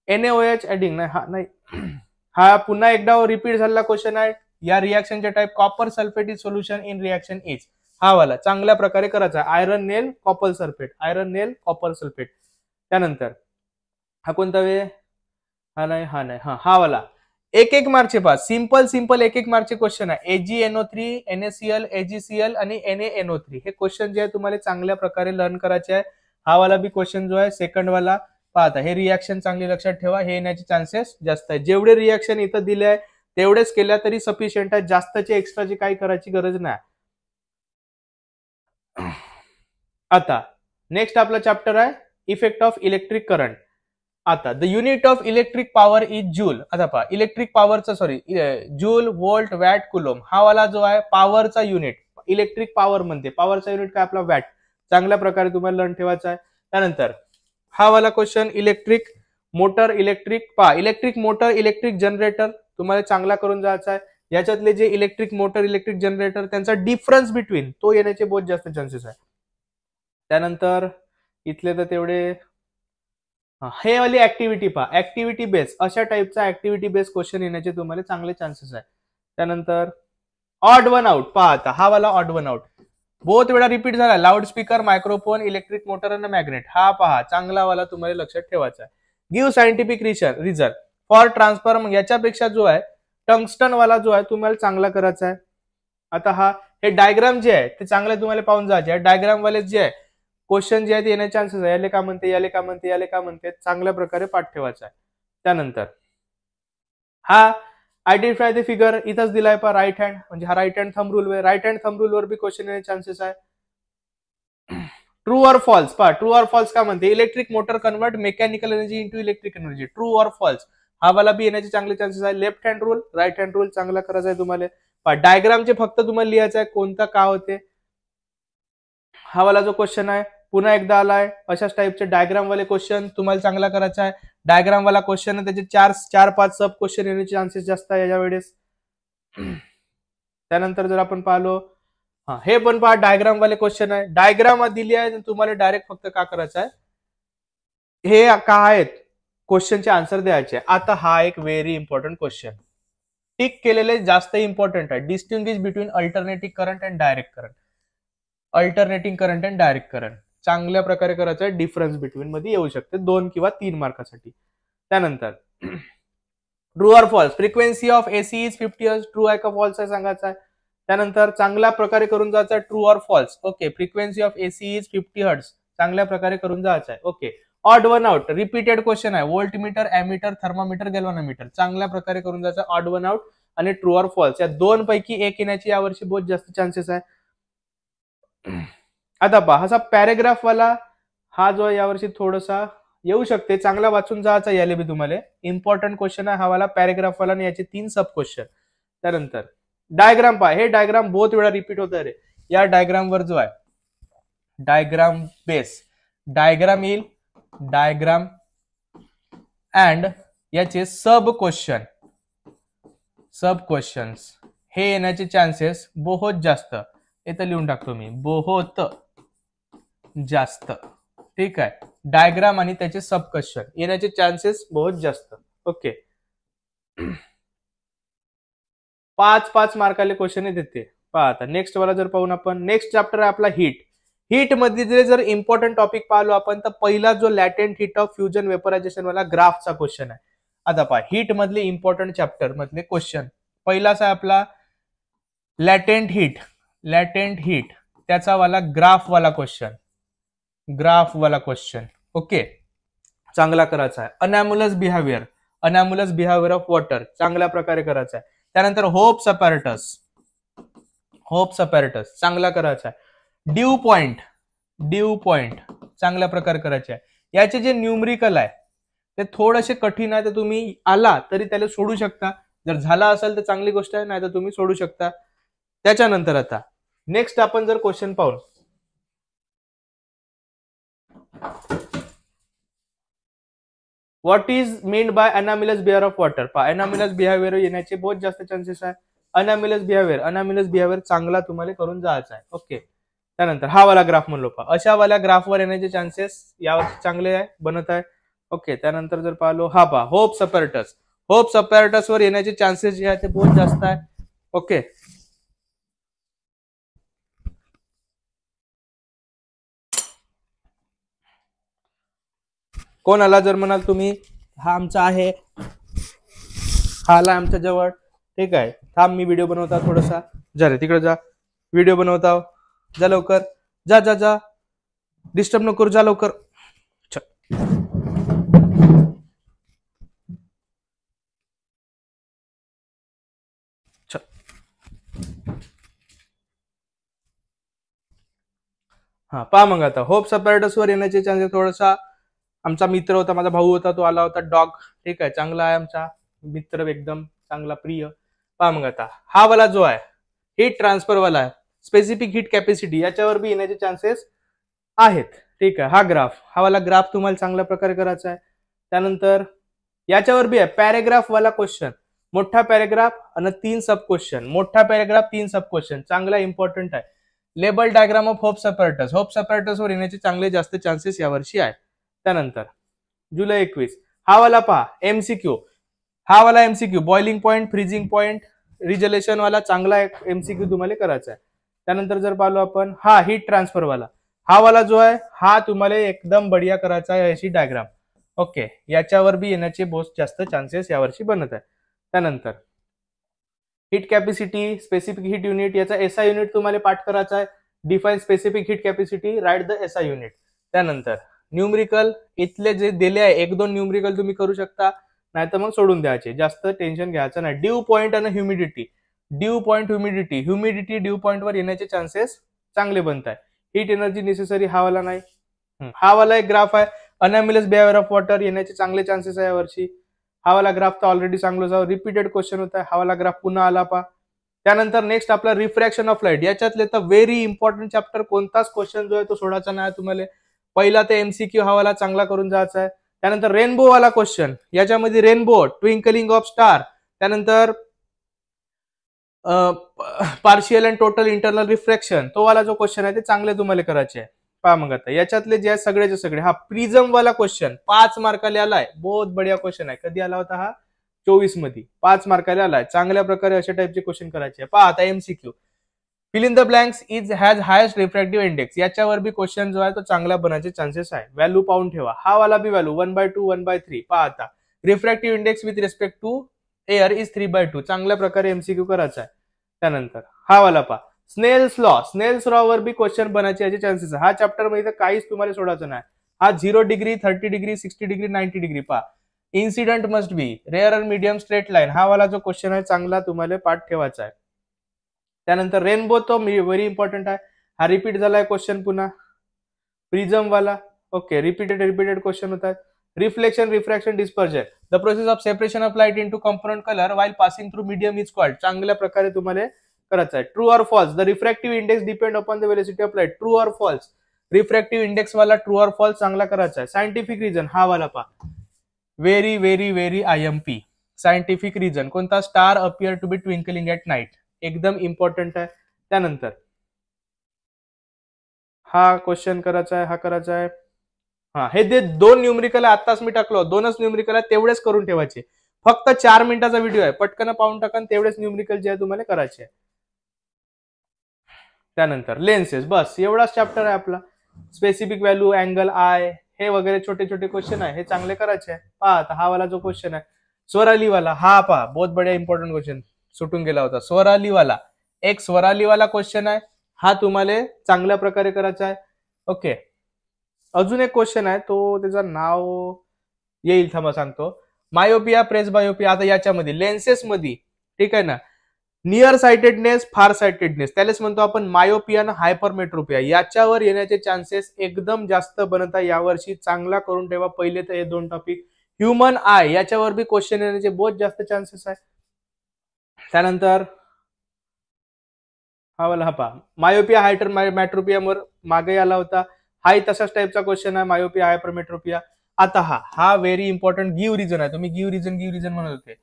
NaOH ऍडिंग नाही, हा पुन्हा एकदा रिपीट झालेला क्वेश्चन आहे. या रिॲक्शनचे type copper sulphate is solution in reaction is, हा वाला चांगल्या प्रकारे करायचा. Iron nail copper sulphate, iron nail copper sulphate. त्यानंतर हा कोणता वे, हा नाही हा वाला 1-1 मार्कचे पहा, सिंपल 1-1 मार्कचे क्वेश्चन आहे. AgNO3, NaCl, AgCl आणि NaNO3 हे क्वेश्चन जे आहे तुम्हाला चांगल्या प्रकारे लर्न करायचे आहे. हा वाला बी क्वेश्चन जो आहे सेकंड वाला पाहता, हे रिॲक्शन चांगली लक्षात ठेवा, हे येण्याचे चान्सेस जास्त आहे. जेवढे रिॲक्शन इथं दिले आहे तेवढेच केल्या तरी सफिशियंट आहे, जास्तचे एक्स्ट्राची काही करायची गरज नाही. आता नेक्स्ट आपला चॅप्टर आहे इफेक्ट ऑफ इलेक्ट्रिक करंट. आता the unit of electric power is joule. आता पहा इलेक्ट्रिक पॉवरचा जूल, वोल्ट, वॅट, कुलोम, हा वाला जो आहे पॉवरचा युनिट. इलेक्ट्रिक पॉवर म्हणते, पॉवरचा युनिट काय आपला वॅट. चांगल्या प्रकारे तुम्हाला लर्न ठेवायचा आहे. त्यानंतर हा वाला question electric motor, electric motor, electric generator तुम्हाला चांगला करून जायचा आहे. याच्यातले जे इलेक्ट्रिक मोटर, इलेक्ट्रिक जनरेटर त्यांचा डिफरन्स बिटवीन तो येण्याचे बहुत जास्त चान्सेस आहे. त्यानंतर इथले तर तेवढे हे वाली ऍक्टिव्हिटी पहा, ऍक्टिव्हिटी बेस अशा टाईपचा ऍक्टिव्हिटी बेस क्वेश्चन येण्याचे तुम्हाला चांगले चान्सेस आहे. त्यानंतर ऑड वन आउट पहा, आता हा वाला ऑड वन आउट बहुत वेळा रिपीट झाला. Loud speaker, microphone, electric motor आणि मॅग्नेट हा पहा चांगला वाला तुम्हाला लक्षात ठेवायचा आहे. Give scientific reason for transfer, मग याच्यापेक्षा जो आहे टंगस्टन वाला जो आहे तुम्हाला चांगला करायचा आहे. आता हा हे डायग्राम जे आहे ते चांगले तुम्हाला पाहून जायचे आहे. डायग्राम वाले जे आहे क्वेश्चन जे आहे ते येण्याचे चान्सेस आहे. याले का म्हणते, याले का म्हणते, याले का म्हणते, चांगल्या प्रकारे पाठ ठेवायचा आहे. त्यानंतर हा आयडेंटिफाय द फिगर इथंच दिलाय पहा राईट हँड, म्हणजे हा राईट हँड थंब रूल वर, राईट हँड थंब रूल वर बी क्वेश्चन येण्याचे चान्सेस आहे. ट्रू ऑर फॉल्स पहा, ट्रू ऑर फॉल्स का म्हणते, electric motor convert mechanical energy into electric energy, true or false हा वाला बी येण्याचे चांगले चान्सेस आहे. Left hand rule, right hand rule चांगला करायचा आहे तुम्हाला. डायग्रामचे फक्त तुम्हाला लिहायचं आहे कोणता का होते. हा वाला जो क्वेश्चन आहे पुन्हा एकदा आलाय, अशाच टाईपचे डायग्राम वाले क्वेश्चन तुम्हाला चांगला करायचा आहे. डायग्राम वाला क्वेश्चन आहे त्याचे 4-5 सब क्वेश्चन येण्याचे चान्सेस जास्त आहे या वेळेस. त्यानंतर जर आपण पाहिलो हे पण पहा डायग्राम वाले क्वेश्चन आहे. डायग्राम दिली आहे तुम्हाला डायरेक्ट फक्त का करायचं आहे, हे का आहेत क्वेश्चनचे आन्सर द्यायचे. आता हा एक व्हेरी इम्पॉर्टंट क्वेश्चन टिक केलेले जास्त इम्पॉर्टंट आहे. Distinguish between alternating current and direct current, alternating current and direct current चांगल्या प्रकारे करायचं आहे. डिफरन्स बिटवीन मध्ये येऊ शकते 2 किंवा 3 मार्कासाठी. त्यानंतर true or false, frequency of AC is 50 hertz, true आहे का फॉल्स आहे सांगायचं आहे. त्यानंतर चांगल्या प्रकारे करून जायचं आहे true or false. Okay, frequency of AC is 50 hertz चांगल्या प्रकारे करून जायचं आहे. Okay, odd one out repeated question आहे. व्होल्टमीटर, एमीटर, थर्मामीटर, गॅल्व्हनोमीटर चांगल्या प्रकारे करून जायचं. ऑड वन आउट आणि ट्रू ऑर फॉल्स या 2 पैकी एक येण्याची यावर्षी बहुत जास्त चान्सेस आहे. आता पहा असा पॅरेग्राफ वाला हा जो यावर्षी थोडासा येऊ शकते, चांगला वाचून जायचा याले बी तुम्हाला. इम्पॉर्टंट क्वेश्चन आहे हा वाला पॅरेग्राफ वाला आणि याचे 3 सब क्वेश्चन. त्यानंतर डायग्राम पहा, हे डायग्राम बहुत वेळा रिपीट होत आहे. या डायग्राम वर जो आहे डायग्राम बेस, डायग्राम येईल, डायग्राम अँड याचे सब क्वेश्चन्स हे येण्याचे चान्सेस बहुत जास्त. इथं लिहून टाकतो मी, बहुत जास्त. ठीक आहे, डायग्राम आणि त्याचे सब क्वेश्चन येण्याचे चान्सेस बहुत जास्त. ओके, 5-5 मार्काले क्वेश्चन देते. पहा आता नेक्स्ट वाला जर पाहून आपण, नेक्स्ट चॅप्टर आहे आपला हीट मध्ये जर इम्पॉर्टंट टॉपिक पाहिलो आपण तर पहिला जो लॅटेंट हीट ऑफ फ्युजन वेपरायझेशन वाला ग्राफचा क्वेश्चन आहे. आता पहा हीट मधले इम्पॉर्टंट चॅप्टर मधले क्वेश्चन, पहिलाच आहे आपला लॅटेंट हीट त्याचा वाला ग्राफ वाला क्वेश्चन. ओके, चांगला करायचा आहे. अनॅम्युलस बिहेवियर ऑफ वॉटर चांगल्या प्रकारे करायचा आहे. त्यानंतर होप्स अपॅरेटस चांगला करायचा आहे. ड्यू पॉइंट चांगल्या प्रकारे करायचे आहे. याचे जे न्यूमरिकल आहे ते थोडेसे कठीण आहे, तर तुम्ही आला तरी त्याला सोडू शकता. जर झाला असेल तर चांगली गोष्ट आहे, नाही तर तुम्ही सोडू शकता. त्याच्यानंतर आता नेक्स्ट आपण जर क्वेश्चन पाहू, what is mean by anomalous behaviour of water. पहा अनॅम्युलस बिहेवियर येण्याचे बहुत जास्त चान्सेस आहे. अनॅम्युलस बिहेवियर चांगला तुम्हाला करून जायचा आहे. ओके, त्यानंतर हा वाला ग्राफ म्हणलो पहा, अशा वाल्या ग्राफवर येण्याचे चान्सेस यावर्षी चांगले आहे, बनत आहे. ओके, त्यानंतर जर पाहिलो हा पहा होप्स अपॅरेटस वर येण्याचे चान्सेस जे आहे ते बहुत जास्त आहे. ओके, कोणाला जर म्हणाल तुम्ही हा आमचा आहे, हा आला आमच्या जवळ, ठीक आहे, थांब मी व्हिडिओ बनवता थोडासा, जा रे तिकडे जा, व्हिडिओ बनवता, जा लवकर, जा डिस्टर्ब नको करू, जा लवकर. हा पहा मग आता होप्स अपॅरेटस वर येण्याचे चान्सेस, थोडासा आमचा मित्र होता, माझा भाऊ होता, तो आला होता डॉग. ठीक आहे, चांगला आहे आमचा मित्र, एकदम चांगला प्रिय. पहा मग आता हा वाला जो आहे हीट ट्रान्सफर वाला आहे, स्पेसिफिक हीट कॅपॅसिटी, याच्यावर बी येण्याचे चान्सेस आहेत. ठीक आहे, हा ग्राफ, हा वाला ग्राफ तुम्हाला चांगल्या प्रकारे करायचा आहे. त्यानंतर याच्यावर बी आहे पॅरेग्राफ वाला क्वेश्चन, मोठा पॅरेग्राफ आणि 3 सब क्वेश्चन, मोठा पॅरेग्राफ 3 सब क्वेश्चन, चांगला इम्पॉर्टंट आहे. Label diagram of hope separators वर येण्याचे चांगले जास्त चान्सेस यावर्षी आहे. त्यानंतर जुलै 21 हा वाला पहा एमसीक्यू, हा वाला MCQ boiling point, freezing point, regelation वाला चांगला एमसीक्यू तुम्हाला करायचा आहे. त्यानंतर जर पाहिलो आपण हा हीट ट्रान्सफर वाला, हा वाला जो आहे हा तुम्हाला एकदम बढिया करायचा आहे अशी डायग्राम. ओके, याच्यावर बी येण्याचे बहुत जास्त चान्सेस यावर्षी बनत आहे. त्यानंतर heat capacity, specific heat unit, याचा एसआय युनिट तुम्हाला पाठ करायचा आहे. Define specific heat capacity, write the SI unit. त्यानंतर न्यूमरिकल, इथले जे दिले आहे 1-2 न्यूमरिकल तुम्ही करू शकता, नाही तर मग सोडून द्यायचे, जास्त टेन्शन घ्यायचं नाही. ड्यू पॉइंट आणि humidity, due point humidity due point वर येण्याचे चान्सेस चांगले बनत आहे. हीट एनर्जी नेसेसरी हा वाला नाही. हा वाला एक ग्राफ आहे, अनॅम्युलस बिहेवियर ऑफ वॉटर येण्याचे चांगले चान्सेस आहे यावर्षी. हा वाला ग्राफ तर ऑलरेडी चांगलं जाऊ, रिपीटेड क्वेश्चन होता, हा वाला ग्राफ पुन्हा आला पा. त्यानंतर नेक्स्ट आपला रिफ्रॅक्शन ऑफ लाईट, याच्यातले तर व्हेरी इम्पॉर्टंट चॅप्टर, कोणताच क्वेश्चन जो आहे तो सोडायचा नाही तुम्हाला. पहिला ते एमसीक्यू हा वाला चांगला करून जायचा आहे. त्यानंतर रेनबो वाला क्वेश्चन, याच्यामध्ये रेनबो, ट्विंकलिंग ऑफ स्टार, त्यानंतर partial and total internal refraction, तो वाला जो क्वेश्चन आहे ते चांगले तुम्हाला करायचे आहे. पहा मग आता याच्यातले जे सगळेचे सगळे, हा प्रिझम वाला क्वेश्चन 5 मार्काला आलाय, बहुत बढिया क्वेश्चन आहे. कधी आला होता हा? 24 मध्ये, 5 मार्काला आलाय. चांगल्या प्रकारे अशा टाइपचे क्वेश्चन करायचे. पहा आता MCQ, fill in the blanks is has highest refractive index, याच्यावर बी क्वेश्चन जो आहे तो चांगला बनायचे चान्सेस आहे. व्हॅल्यू पाहून ठेवा, हा वाला बी व्हॅल्यू 1/2 1/3. पहा आता refractive index with respect to air is 3/2, चांगल्या प्रकारे एमसीक्यू करायचा आहे. त्यानंतर हा वाला पहा स्नेल्स लॉ वर बी क्वेश्चन बनायचे याचे चान्सेस आहे. हा चॅप्टर मध्ये काहीच तुम्हाला सोडायचं नाही. हा 0 डिग्री, 30 डिग्री, 60 डिग्री, 90 डिग्री. पहा incident must be rare and medium straight line, हा वाला जो क्वेश्चन आहे चांगला तुम्हाला पाठ ठेवायचा आहे. त्यानंतर रेनबो तो व्हेरी इम्पॉर्टंट आहे, हा रिपीट झालाय क्वेश्चन पुन्हा. प्रिझम वाला ओके, रिपीटेड क्वेश्चन होत आहेत. Reflection, refraction, dispersion, the process of separation of light into component colour while passing through medium is called, चांगल्या प्रकारे तुम्हाला करायचं आहे. True or false, the refractive index depend upon the velocity of light, true or false, refractive index वाला true or false चांगला करायचा आहे. Scientific reason, हा वाला पहा very very very IMP. Scientific reason कोणता? Star appear to be twinkling at night, एकदम important आहे. त्यानंतर हा क्वेश्चन करायचा आहे, हा करायचा आहे. हा हे जे 2 न्यूमरिकल आहे आताच मी टाकलो, 2च न्यूमरिकल आहे, तेवढेच करून ठेवायचे. फक्त 4 मिनिटाचा व्हिडिओ आहे, पटकन पाहून टाका, तेवढेच न्यूमरिकल जे आहे तुम्हाला करायचे आहे. त्यानंतर लेन्सेस, बस एवढाच चॅप्टर आहे आपला. स्पेसिफिक व्हॅल्यू, अँगल, आय, हे वगैरे छोटे छोटे क्वेश्चन आहे, हे चांगले करायचे आहे. पहा आता हा वाला जो क्वेश्चन आहे स्वराली वाला, हा पहा बहुत बढिया इंपॉर्टंट क्वेश्चन सुटून गेला होता. स्वराली वाला, एक स्वराली वाला क्वेश्चन आहे, हा तुम्हाला चांगल्या प्रकारे करायचा आहे. ओके, अजून एक क्वेश्चन आहे, तो त्याचं नाव येईल, थांबा सांगतो. मायोपिया, प्रेसबायोपिया, आता याच्यामध्ये लेन्सेस मध्ये, ठीक आहे ना, नियर साइटेडनेस, फार साइटेडनेस, त्यालाच म्हणतो आपण मायोपिया आणि हायपरमेट्रोपिया, याच्यावर येण्याचे चान्सेस एकदम जास्त बनत आहे यावर्षी. चांगला करून ठेवा. पहिले तर हे 2 टॉपिक. ह्युमन आय, याच्यावर बी क्वेश्चन येण्याचे बहुत जास्त चान्सेस आहे. त्यानंतर हा वाला, हा पहा मायोपिया, हायपरमेट्रोपियावर मागे आला होता, हाही तशाच टाईपचा क्वेश्चन आहे, मायोपिया, हायपरमेट्रोपिया. आता हा व्हेरी इम्पॉर्टंट गिव्ह रिझन आहे, तुम्ही गिव्ह रिझन म्हणत होते.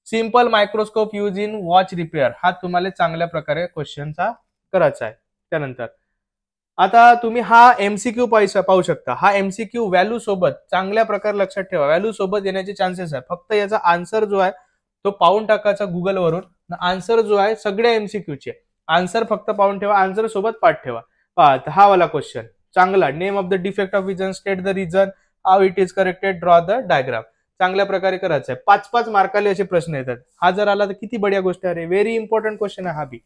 Simple microscope use in watch repair, हा तुम्हाला चांगल्या प्रकारे क्वेश्चनचा करायचा आहे. त्यानंतर आता तुम्ही हा एमसीक्यू पाहू शकता. हा एमसीक्यू व्हॅल्यू सोबत चांगल्या प्रकारे लक्षात ठेवा, व्हॅल्यू सोबत येण्याचे चान्सेस आहे. फक्त याचा आन्सर जो आहे तो पाहून टाकायचा गुगल वरून. आन्सर जो आहे सगळ्या एमसीक्यूचे आन्सर फक्त पाहून ठेवा, आन्सर सोबत पाठ ठेवा. हा वाला क्वेश्चन चांगला, name of the defect of vision, state the reason, how it is corrected, draw the diagram, चांगल्या प्रकारे करायचं आहे. 5-5 मार्काले असे प्रश्न येतात. हा जर आला तर किती बढिया गोष्ट आहे. व्हेरी इम्पॉर्टंट क्वेश्चन आहे हा बी,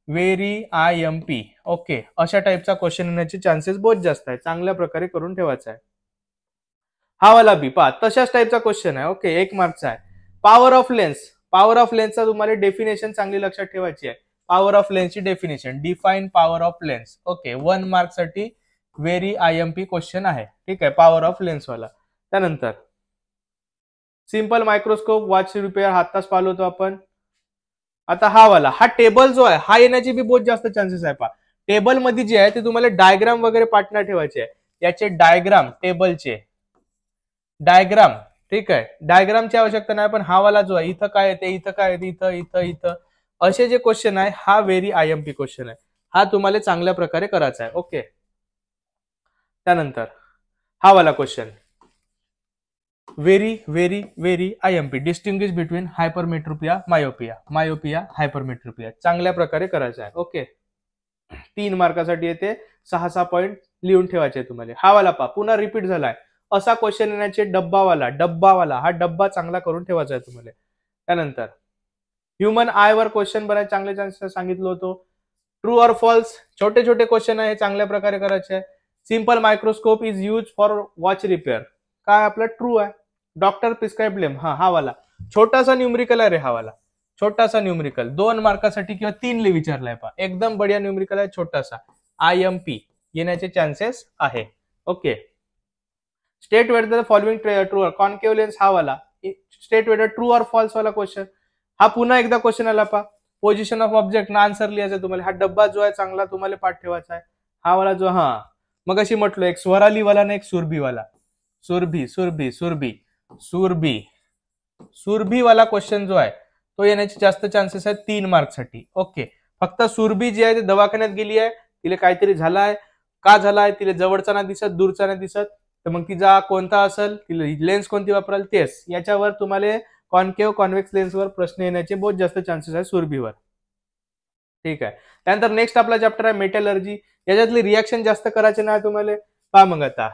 व्हेरी आयएमपी. ओके, अशा टाईपचा क्वेश्चन येण्याचे चान्सेस बहुत जास्त आहे, चांगल्या प्रकारे करून ठेवायचा आहे. हा वाला बी पहा तशाच टाईपचा क्वेश्चन आहे. ओके, 1 मार्कचा आहे. पॉवर ऑफ लेन्सचा तुम्हाला डेफिनेशन चांगली लक्षात ठेवायची आहे. पॉवर ऑफ लेन्सची definition, define power of lens. Okay, 1 mark साठी व्हेरी आयएमपी क्वेश्चन आहे. ठीक आहे, पॉवर ऑफ लेन्स वाला. त्यानंतर सिंपल मायक्रोस्कोप, वॉच रिपेअर, आत्ताच पाहिलो होतो आपण. आता हा वाला, हा टेबल जो आहे हा येण्याची बी बहुत जास्त चान्सेस आहे. पहा टेबल मध्ये जे आहे ते तुम्हाला डायग्राम वगैरे पार्टनर ठेवायचे आहे, याचे डायग्राम, टेबलचे डायग्राम, ठीक आहे. डायग्रामची आवश्यकता नाही, पण हा वाला जो आहे इथं काय येते, इथं काय येते, इथं इथं इथं असे जे क्वेश्चन आहे हा व्हेरी IMP क्वेश्चन आहे, हा तुम्हाला चांगल्या प्रकारे करायचा आहे. ओके. त्यानंतर हा वाला question very very very IMP, distinguish between hypermetropia myopia, myopia hypermetropia, चांगल्या प्रकारे करायचा आहे. ओके. 3 मार्कासाठी येते, 6-6 पॉईंट लिहून ठेवायचे तुम्हाला. हा वाला पा पुन्हा रिपीट झालाय असा क्वेश्चन येण्याचे, डब्बावाला हा डब्बा चांगला करून ठेवायचा आहे तुम्हाला. त्यानंतर ह्युमन आय वर क्वेश्चन बनायचे चांगले चान्सेस सांगितलं होतं. ट्रू ऑर फॉल्स, छोटे छोटे क्वेश्चन आहे, चांगल्या प्रकारे करायचे आहे. Simple microscope is use for watch repair, काय आपलं ट्रू आहे. डॉक्टर प्रिस्क्राइब लेम, हा वाला छोटासा न्यूमरिकल आहे रे, हा वाला छोटासा न्यूमरिकल 2 मार्कासाठी किंवा 3 ले विचारलाय पा, एकदम बढिया न्यूमरिकल आहे, छोटासा IMP येण्याचे चान्सेस आहे. Okay. State whether following true, concave lens हा वाला state whether true or false वाला क्वेश्चन. हा पुन्हा एकदा क्वेश्चन आला पा, पोझिशन ऑफ ऑब्जेक्ट ना आन्सर लिहायचं तुम्हाला. हा डब्बा जो आहे चांगला तुम्हाला पाठ ठेवायचा आहे. हा वाला जो, हा मग अशी म्हटलो एक स्वराली वाला ना एक सुरभी वाला, सुरभी सुरभी सुरभी सुरभी सुरभी वाला क्वेश्चन जो आहे तो येण्याचे जास्त चान्सेस आहेत 3 मार्कसाठी. ओके. फक्त सुरभी जी आहे ती दवाखान्यात गेली आहे, तिला काहीतरी झालं आहे, का झालं आहे, तिला जवळचा नाही दिसत, दूरचा नाही दिसत, तर मग तिचा कोणता असेल, तिला लेन्स कोणती वापराल तेच, याच्यावर तुम्हाला कॉन्केव्ह कॉन्व्हेक्स लेन्सवर प्रश्न येण्याचे बहुत जास्त चान्सेस आहे सुरभीवर. ठीक आहे. त्यानंतर नेक्स्ट आपला चॅप्टर आहे मेटलर्जी, याच्यातली रिॲक्शन जास्त करायचे नाही तुम्हाला. पहा मग आता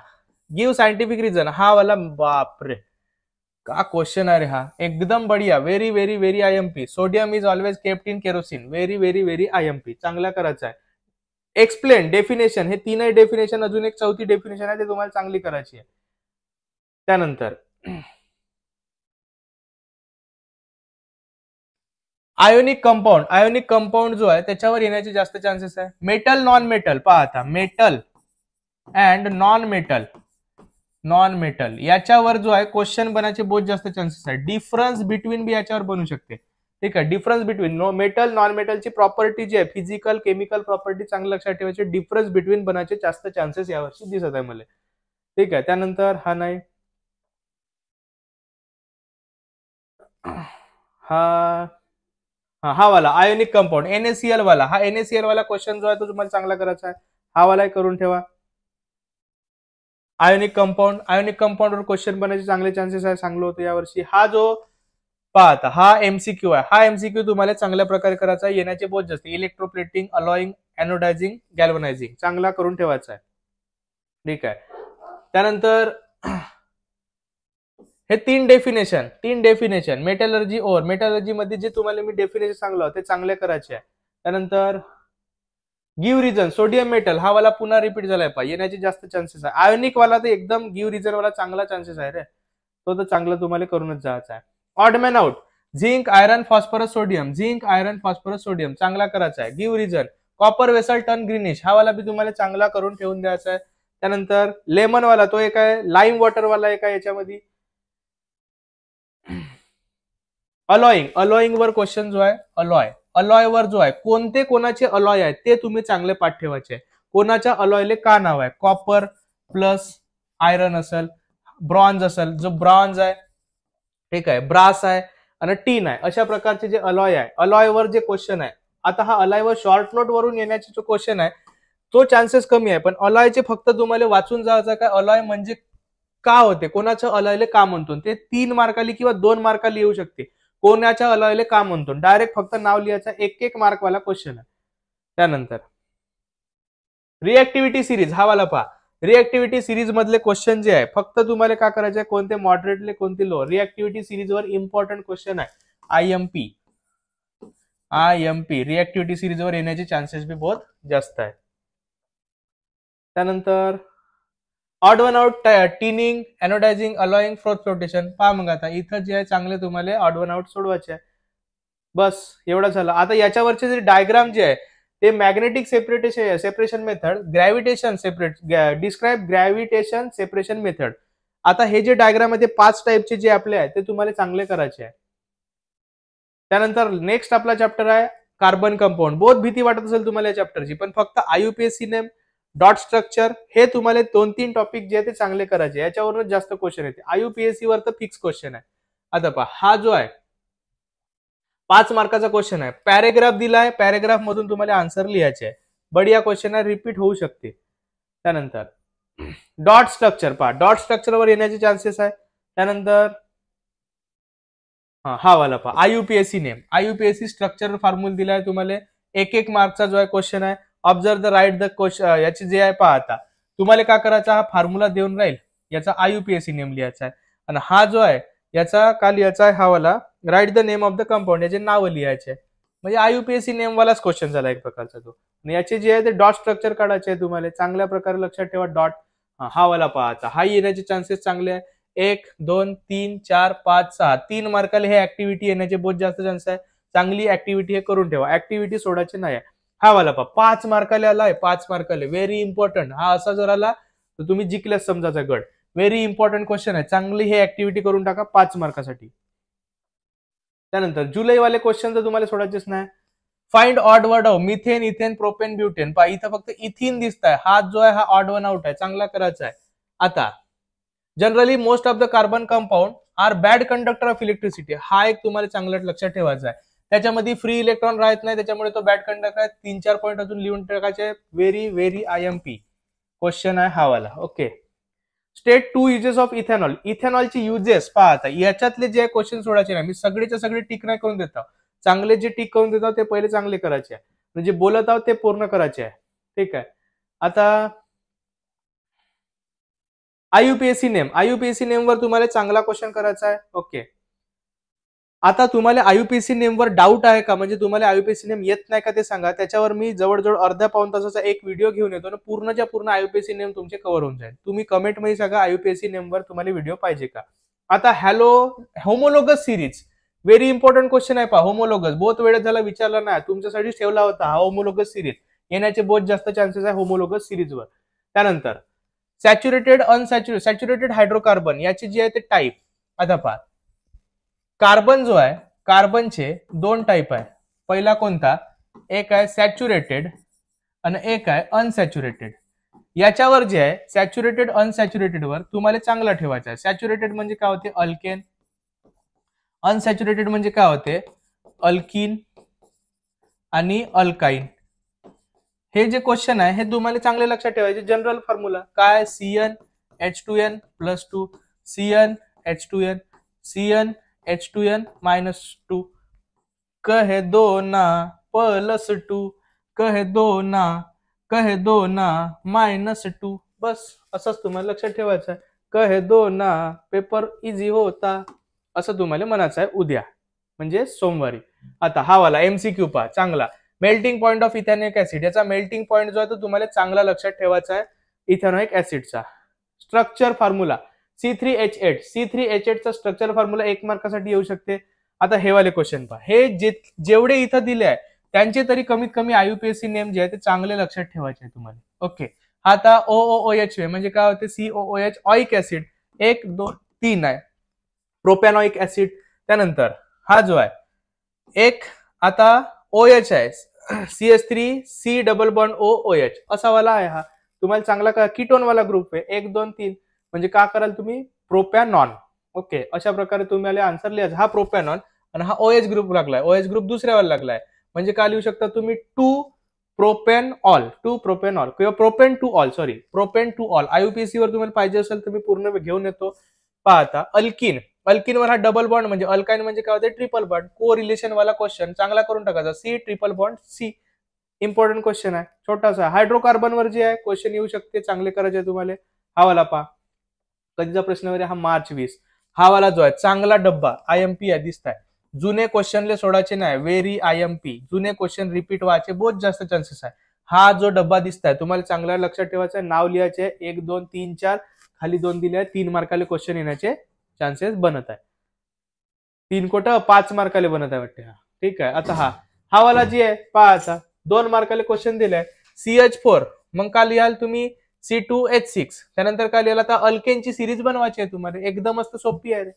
गिव्ह सायंटिफिक रिझन, हा वाला बापरे का क्वेश्चन आहे रे, हा एकदम बढिया, very very very IMP. Sodium is always kept in kerosene, very very very IMP, चांगला करायचा आहे. एक्सप्लेन, डेफिनेशन, हे तीनही डेफिनेशन, अजून एक चौथी डेफिनेशन आहे ते तुम्हाला चांगली करायची आहे. त्यानंतर आयोनिक कंपाऊंड, आयोनिक कंपाऊंड जो आहे त्याच्यावर येण्याचे जास्त चान्सेस आहे. मेटल नॉन मेटल, पहा आता metal and non metal, non metal याच्यावर जो आहे क्वेश्चन बनायचे बहुत जास्त चान्सेस आहे. डिफरन्स बिटवीन बी याच्यावर बनू शकते. ठीक आहे. डिफरन्स बिटवीन मेटल नॉन मेटलची प्रॉपर्टी जी आहे, फिजिकल केमिकल प्रॉपर्टी चांगलं लक्षात ठेवायची. डिफरन्स बिटवीन बनायचे जास्त चान्सेस यावर्षी दिसत आहे मला. ठीक आहे. त्यानंतर हा नाही, हा वाला आयोनिक कंपाऊंड NaCl वाला, हा NaCl वाला क्वेश्चन जो आहे तो तुम्हाला चांगला करायचा आहे. हा वाला करून ठेवा. आयोनिक कंपाऊंड वर क्वेश्चन बनायचे चांगले चान्सेस आहे, सांगलो होतं यावर्षी. हा जो पाहता हा MCQ आहे, हा MCQ तुम्हाला चांगल्या प्रकारे करायचा आहे, येण्याचे बहुत जास्त. इलेक्ट्रोप्लेटिंग, अलॉइंग, एनोडायझिंग, गॅल्वनायझिंग चांगला करून ठेवायचा आहे. ठीक आहे. त्यानंतर हे 3 डेफिनेशन मेटलर्जी और मेटलर्जी मध्ये जे तुम्हाला मी डेफिनेशन सांगलो ते चांगले करायचे आहे. त्यानंतर गिव्ह रिझन, सोडियम मेटल हा वाला पुन्हा रिपीट झालाय पा, येण्याचे जास्त चान्सेस आहे. आयोनिक वाला तर एकदम गिव्ह रिझन वाला चांगला चान्सेस आहे रे, तो तर चांगला तुम्हाला करूनच जायचा आहे. Odd man out, zinc iron phosphorus sodium, zinc iron phosphorus sodium चांगला करायचा आहे. Give reason, copper vessel turn greenish हा वाला बी तुम्हाला चांगला करून ठेवून द्यायचा आहे. त्यानंतर लेमन वाला तो एक आहे, लाईम वॉटर वाला एक आहे याच्यामध्ये. अलॉइंग वर क्वेश्चन जो आहे, अलॉय वर जो आहे कोणते कोणाचे अलॉय आहेत ते तुम्ही चांगले पाठ ठेवायचे. कोणाच्या अलॉयले का नाव आहे, कॉपर प्लस आयरन असेल, ब्रॉन्झ असेल, जो ब्रॉन्झ आहे ठीक आहे, ब्रास आहे आणि टीन आहे, अशा प्रकारचे जे अलॉय आहे, अलॉयवर जे क्वेश्चन आहे. आता हा अलॉयवर शॉर्ट नोट वरून येण्याचे जो क्वेश्चन आहे तो चान्सेस कमी आहे, पण अलॉयचे फक्त तुम्हाला वाचून जायचं काय अलॉय म्हणजे का होते, कोणाच्या अलॉयले का म्हणतो, ते 3 मार्काली किंवा 2 मार्काली येऊ शकते. कोणाच्या अलॉयले का म्हणतो, डायरेक्ट फक्त नाव लिहायचं, 1-1 मार्क वाला क्वेश्चन आहे. त्यानंतर रिएक्टिव्हिटी सिरीज हा वाला पहा, रिएक्टिव्हिटी सिरीज मधले क्वेश्चन जे आहे फक्त तुम्हाला काय करायचे आहे, कोणते मॉडरेटले कोणते लो, रिएक्टिव्हिटी सिरीज वर इम्पॉर्टंट क्वेश्चन आहे. IMP रिएक्टिव्हिटी सिरीज वर येण्याचे चान्सेस भी बहुत जास्त आहे. त्यानंतर odd one out, tinning, anodising, alloying, flotation. पहा मग आता इथं जे आहे चांगले तुम्हाला ऑड वन आउट सोडवायचे आहे. बस एवढं झालं. आता याच्यावरचे जे डायग्राम जे आहे ते magnetic separation method, gravitation describe gravitation separation method. आता हे जे डायग्राम आहे ते 5 टाइपचे जे आपले आहे ते तुम्हाला चांगले करायचे आहे. त्यानंतर नेक्स्ट आपला चॅप्टर आहे कार्बन कंपाऊंड. बहुत भीती वाटत असेल तुम्हाला या चॅप्टरची, पण फक्त आयुपीएससी नेम, डॉट स्ट्रक्चर हे तुम्हाला 2-3 टॉपिक जे आहे ते चांगले करायचे, याच्यावरूनच जास्त क्वेश्चन येते. आयुपीएससी वर तर फिक्स क्वेश्चन आहे. आता पहा, हा जो आहे 5 मार्काचा क्वेश्चन आहे. पॅरेग्राफ दिलाय, पॅरेग्राफ मधून तुम्हाला आन्सर लिहायचे आहे. बढिया क्वेश्चन आहे, रिपीट होऊ शकते. त्यानंतर डॉट स्ट्रक्चर पहा, डॉट स्ट्रक्चरवर येण्याचे चान्सेस आहे. त्यानंतर हा वाला पहा, आयुपीएससी नेम, आयुपीएससी स्ट्रक्चर फॉर्म्युला दिलाय तुम्हाला. 1-1 मार्कचा जो आहे क्वेश्चन आहे. Observe the write the question, याची जे आहे पहा, आता तुम्हाला काय करायचा, हा फॉर्म्युला देऊन राहील, याचा आयुपीएससी नेम लिहायचा आहे. आणि हा जो आहे याचा का लिहायचा आहे, हा वाला write the name of the compound, याचे नाव लिहायचे. म्हणजे आयुपीएससी नेम वालाच क्वेश्चन झाला एक प्रकारचा तो. आणि याचे जे आहे ते डॉट स्ट्रक्चर काढायचे आहे तुम्हाला. चांगल्या प्रकारे लक्षात ठेवा डॉट. हा वाला पहा, आता हा येण्याचे चान्सेस चांगले आहे. 1, 2, 3, 4, 5, 6 3 मार्काला हे ऍक्टिव्हिटी येण्याचे बहुत जास्त चान्स आहे. चांगली ऍक्टिव्हिटी हे करून ठेवा, ऍक्टिव्हिटी सोडायची नाही. हा वाला पहा, 5 मार्काला आलाय, 5 मार्काला, व्हेरी इम्पॉर्टंट. हा असा जर आला तर तुम्ही जिंकल्यास समजायचा गड. व्हेरी इम्पॉर्टंट क्वेश्चन आहे, चांगली हे ऍक्टिव्हिटी करून टाका 5 मार्कासाठी. त्यानंतर जुलैवाले क्वेश्चन तर तुम्हाला सोडायचेच नाही. Find odd word of methane, ethane, propane, butane. पहा इथं फक्त इथिन दिसत आहे, हा जो आहे हा ऑड वन आउट आहे, चांगला करायचा आहे. आता generally most of the carbon compound are bad conductor of electricity. हा एक तुम्हाला चांगला लक्षात ठेवायचा आहे. त्याच्यामध्ये फ्री इलेक्ट्रॉन राहत नाही, त्याच्यामुळे तो बॅड कंडक्टर आहे. 3-4 पॉईंट अजून लिहून टाकायचे. व्हेरी व्हेरी आयएमपी क्वेश्चन आहे हा वाला. Okay. State 2 uses of ethanol. इथेनॉलची युजेस पहा. आता याच्यातले जे क्वेश्चन सोडायचे नाही, मी सगळेच्या सगळे टिक नाही करून देतो. चांगले जे टिक करून देतो ते पहिले चांगले करायचे आहे, म्हणजे बोलत आहोत ते पूर्ण करायचे आहे. ठीक आहे. आता आयुपीएससी नेम, आयुपीएससी नेमवर तुम्हाला चांगला क्वेश्चन करायचा आहे. ओके. आता तुम्हाला आयुपीएससी नेमवर डाऊट आहे का, म्हणजे तुम्हाला आयुपीएससी नेम येत नाही का ते सांगा. त्याच्यावर मी जवळजवळ अर्ध्या पाऊण तासाचा एक व्हिडिओ घेऊन येतो ना, पूर्णच्या पूर्ण आयुपीएससी नेम तुमचे कव्हर होऊन जाईल. तुम्ही कमेंटमध्ये सांगा आयुपीएससी नेमवर तुम्हाला व्हिडिओ पाहिजे का. आता hello homologous series, very important question आहे पहा. होमोलोगस बहुत वेळेस झाला विचारला नाही, तुमच्यासाठी ठेवला होता हा होमोलोगस सिरीज. येण्याचे बहुत जास्त चान्सेस आहे होमोलोगस सिरीजवर. त्यानंतर सॅच्युरेटेड, अनसॅच्युरेटेड, सॅच्युरेटेड हायड्रोकार्बन याची जी आहे ते टाईप. आता पहा, कार्बन जो आहे, कार्बनचे 2 टाईप आहे. पहिला कोणता, एक आहे सॅच्युरेटेड आणि एक आहे अनसॅच्युरेटेड. याच्यावर जे आहे सॅच्युरेटेड अनसॅच्युरेटेड वर तुम्हाला चांगला ठेवायचा आहे. सॅच्युरेटेड म्हणजे काय होते, अल्केन. अनसॅच्युरेटेड म्हणजे काय होते, अल्किन आणि अल्काइन. हे जे क्वेश्चन आहे हे तुम्हाला चांगले लक्षात ठेवायचे. जनरल फॉर्म्युला काय, CnH2n+2, CnH2n, CnH2n-2, कहे दो ना +2, कहे दो ना, कहे दो ना -2. बस असंच तुम्हाला लक्षात ठेवायचं आहे. कहे दो ना पेपर इझी होता, असं तुम्हाला म्हणायचं आहे उद्या, म्हणजे सोमवारी. आता हा वाला एमसीक्यू पहा चांगला. मेल्टिंग पॉइंट ऑफ इथॅनोइक ऍसिड, याचा मेल्टिंग पॉइंट जो आहे तो तुम्हाला चांगला लक्षात ठेवायचा आहे इथॅनोइक ऍसिडचा. स्ट्रक्चर फॉर्म्युला C3H8, C3H8 चा स्ट्रक्चर फॉर्म्युला 1 मार्कासाठी येऊ शकते. आता हे वाले क्वेश्चन पहा, हे जेवढे इथं दिले आहे त्यांचे तरी कमीत कमी आयुपीएससी नेम जे आहे ते चांगले लक्षात ठेवायचे तुम्हाला. ओके. आता OOH म्हणजे काय होते, COOH ऑइक ऍसिड 1, 2, 3 आहे, प्रोपॅनॉइक ऍसिड. त्यानंतर हा जो आहे एक आता OH आहे, CH3C डबल बॉन्ड OOH असा वाला आहे. हा तुम्हाला चांगला का कीटोन वाला ग्रुप आहे. 1, 2, 3 म्हणजे का कराल तुम्ही, प्रोपॅनॉन. ओके. अशा प्रकारे तुम्हाला आन्सर लिहायचा. हा प्रोपॅनॉन आणि हा OH ग्रुप लागलाय, OH ग्रुप दुसऱ्यावर लागलाय, म्हणजे काय लिहू शकता तुम्ही 2 प्रोपेनऑल, 2 प्रोपेनऑल किंवा propane two ol, sorry propane two ol. IUPAC वर तुम्हाला पाहिजे असेल तर मी पूर्ण घेऊन येतो. पहा आता अल्किन, अल्किनवर हा डबल बॉन्ड म्हणजे अल्काइन म्हणजे काय होते, ट्रिपल बॉन्ड. को रिलेशन वाला क्वेश्चन चांगला करून टाकायचा. C triple bond C, important question आहे छोटासा. हायड्रोकार्बन वर जे आहे क्वेश्चन येऊ शकते, चांगले करायचे तुम्हाला. हा वाला पहा, कधीचा प्रश्न वगैरे हा March 20. हा वाला जो आहे चांगला डब्बा आयएमपी आहे, दिसत आहे. जुने क्वेश्चनले सोडायचे नाही, व्हेरी आयएमपी. जुने क्वेश्चन रिपीट व्हायचे बहुत जास्त चान्सेस आहे. हा जो डब्बा दिसत आहे तुम्हाला चांगला लक्षात ठेवायचा आहे. नाव लिहायचे 1, 2, 3, 4, खाली 2 दिले आहे. 3 मार्काले क्वेश्चन येण्याचे चान्सेस बनत आहे. 3 कोटा 5 मार्काले बनत आहे वाटते. हा ठीक आहे. आता हा वाला जी आहे पहा, आता 2 मार्काले क्वेश्चन दिलाय. CH4 मग का लिहाल तुम्ही, C2H6. त्यानंतर काय लिहाल, आता अल्केनची सिरीज बनवायची आहे तुम्हाला, एकदम मस्त सोपी आहे.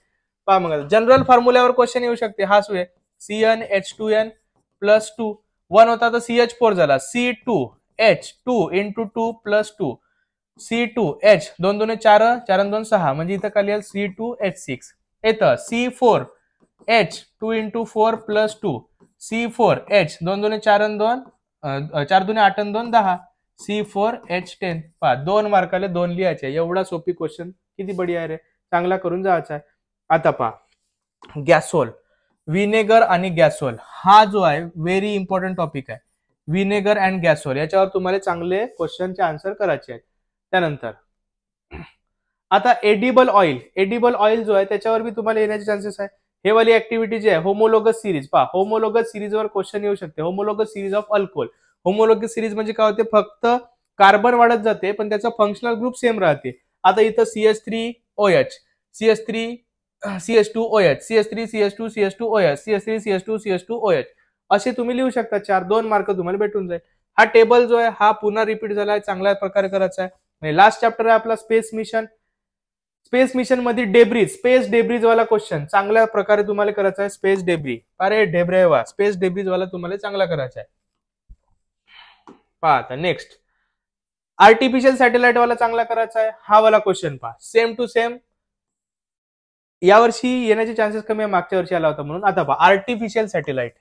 पहा मग जनरल फॉर्म्युल्यावर क्वेश्चन येऊ शकते. हा आहे CnH2n+2 1 होता तर CH4 झाला, C2H2 इंटू 2 प्लस 2 C2H 2 2 4 4 2 6 म्हणजे इथं खाली C2H6 येतं C4H 2 into 4 plus 2 C4H 2 2 4 2 4 2 8 2 10 C4H10 पहा 2 मार्काले 2 लिहायचे. एवढा सोपी क्वेश्चन किती बढिया आहे रे, चांगला करून जायचा आहे. आता पहा गॅसोल, विनेगर आणि गॅसोल हा जो आहे व्हेरी इम्पॉर्टंट टॉपिक आहे. विनेगर अँड गॅसोल याच्यावर तुम्हाला चांगले क्वेश्चनचे आन्सर करायचे आहेत. त्यानंतर आता एडिबल ऑइल जो आहे त्याच्यावर बी तुम्हाला येण्याचे चान्सेस आहे. हे वाली ऍक्टिव्हिटी जी आहे होमोलोगस सिरीज, पहा होमोलोगस सिरीजवर क्वेश्चन येऊ शकते. Homologous series of alcohol. Homologous series म्हणजे काय होते, फक्त कार्बन वाढत जाते पण त्याचा फंक्शनल ग्रुप सेम राहते. आता इथं CH3OH, CH2OH, CH3CH2CH2OH, CH3CH2CH2OH असे तुम्ही लिहू शकता. 2 मार्क तुम्हाला भेटून जाईल. हा टेबल जो आहे हा पुन्हा रिपीट झालाय, चांगल्या प्रकारे करायचा आहे. लास्ट चॅप्टर आहे आपला स्पेस मिशन. स्पेस मिशन मध्ये स्पेस डेब्रीज वाला क्वेश्चन चांगल्या प्रकारे तुम्हाला करायचा आहे. स्पेस डेब्री, अरे डेब्रेवा, स्पेस डेब्रीज वाला तुम्हाला चांगला करायचा आहे. पहा आता नेक्स्ट आर्टिफिशियल सॅटेलाइट वाला चांगला करायचा आहे. हा वाला क्वेश्चन पहा, सेम टू सेम यावर्षी येण्याचे चान्सेस कमी आहे, मागच्या वर्षी आला होता म्हणून. आता पहा आर्टिफिशियल सॅटेलाइट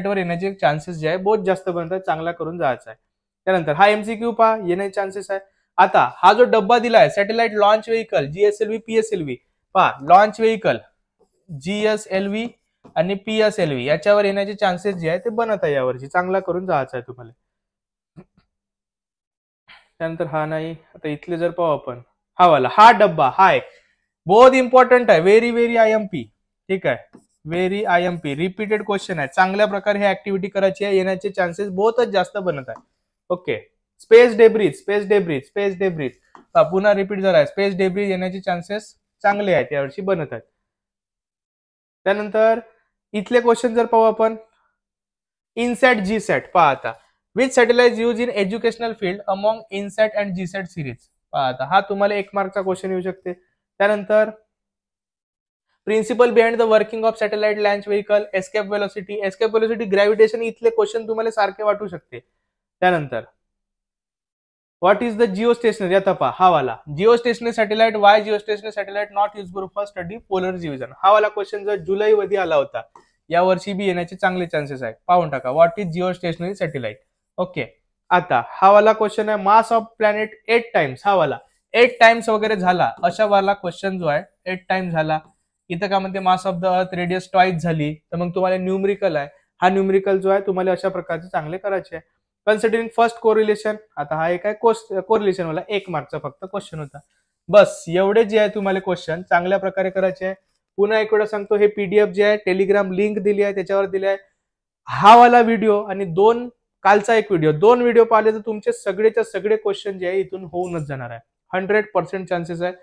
वर येण्याचे चान्सेस जे आहे बहुत जास्त बनतात, चांगला करून जायचा आहे. त्यानंतर हा MCQ पहा, येण्याचे चान्सेस आहे. आता हा जो डब्बा दिलाय satellite launch vehicle GSLV PSLV, पहा लॉन्च व्हेकल GSLV आणि PSLV याच्यावर येण्याचे चान्सेस जे आहे ते बनत आहे यावर्षी, चांगला करून जायचा आहे तुम्हाला. त्यानंतर हा नाही, आता इथले जर पाहू आपण हा वाला, हा डब्बा हाय बहुत इम्पॉर्टंट आहे, व्हेरी IMP, ठीक आहे, व्हेरी IMP रिपीटेड क्वेश्चन आहे. चांगल्या प्रकारे ही ऍक्टिव्हिटी करायची आहे, येण्याचे चान्सेस बहुतच जास्त बनत आहे. ओके, स्पेस डेब्रीज पुन्हा रिपीट झालाय. स्पेस डेब्रीज येण्याचे चान्सेस चांगले आहेत, यावर्षी बनत आहेत. त्यानंतर इथले क्वेश्चन जर पाहू आपण, इनसॅट GSAT पहा आता, which satellite use in educational field among INSAT and GSAT series, पहा आता हा तुम्हाला 1 मार्कचा क्वेश्चन येऊ शकते. त्यानंतर principle behind the working of satellite launch vehicle, escape velocity gravitation, इथले क्वेश्चन तुम्हाला सारखे वाटू शकते. त्यानंतर what is the geostationary, आता पहा हा वाला geostationary satellite, why geostationary satellite not useful for study polar division, हा वाला क्वेश्चन जर जुलै मध्ये आला होता, या वर्षी बी येण्याचे चांगले चान्सेस आहेत. पाहून टाका, what is geostationary satellite. Okay, आता हा वाला क्वेश्चन आहे, मास ऑफ प्लॅनेट 8 टाइम्स, हा वाला 8 टाइम्स वगैरे झाला अशा वाला क्वेश्चन जो आहे 8 टाइम्स झाला. इथं का म्हणते मास ऑफ द अर्थ रेडियस ट्वाइस झाली, तर मग तुम्हाला न्यूमरिकल आहे, हा न्यूमरिकल जो आहे तुम्हाला अशा प्रकारचे चांगले करायचे आहे. कन्सिडरिंग फर्स्ट कोरिलेशन, आता हा एक आहे कोरिलेशन वाला 1 मार्कचा फक्त क्वेश्चन होता. बस एवढे जे आहे तुम्हाला क्वेश्चन चांगल्या प्रकारे करायचे आहे. पुन्हा एक वेळा सांगतो, हे PDF जे आहे टेलिग्राम लिंक दिली आहे त्याच्यावर दिली आहे. हा वाला व्हिडिओ आणि कालचा एक व्हिडिओ, 2 व्हिडिओ पाहिले तर तुमचे सगळेच्या सगळे क्वेश्चन जे आहे इथून होऊनच जाणार आहे. 100% चान्सेस आहे.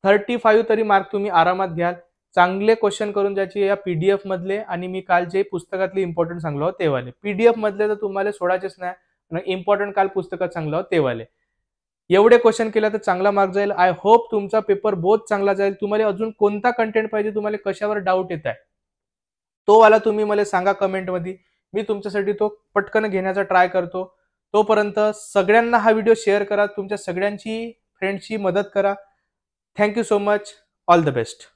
35 तरी मार्क तुम्ही आरामात घ्याल. चांगले क्वेश्चन करून ज्याची या PDF मधले, आणि मी काल जे पुस्तकातले इम्पॉर्टंट सांगलो ते वाले, PDF मधले तर तुम्हाला सोडायचेच नाही, आणि इम्पॉर्टंट काल पुस्तकात सांगलो ते वाले. एवढे क्वेश्चन केला तर चांगला मार्क जाईल. आय होप तुमचा पेपर बहुत चांगला जाईल. तुम्हाला अजून कोणता कंटेंट पाहिजे, तुम्हाला कशावर डाऊट येत आहे, तो वाला तुम्ही मला सांगा कमेंट मध्ये, मी तुमच्यासाठी तो पटकन घेण्याचा ट्राय करतो. तोपर्यंत सगळ्यांना हा व्हिडिओ शेअर करा, तुमच्या सगळ्यांची फ्रेंड्सची मदत करा. Thank you so much, all the best.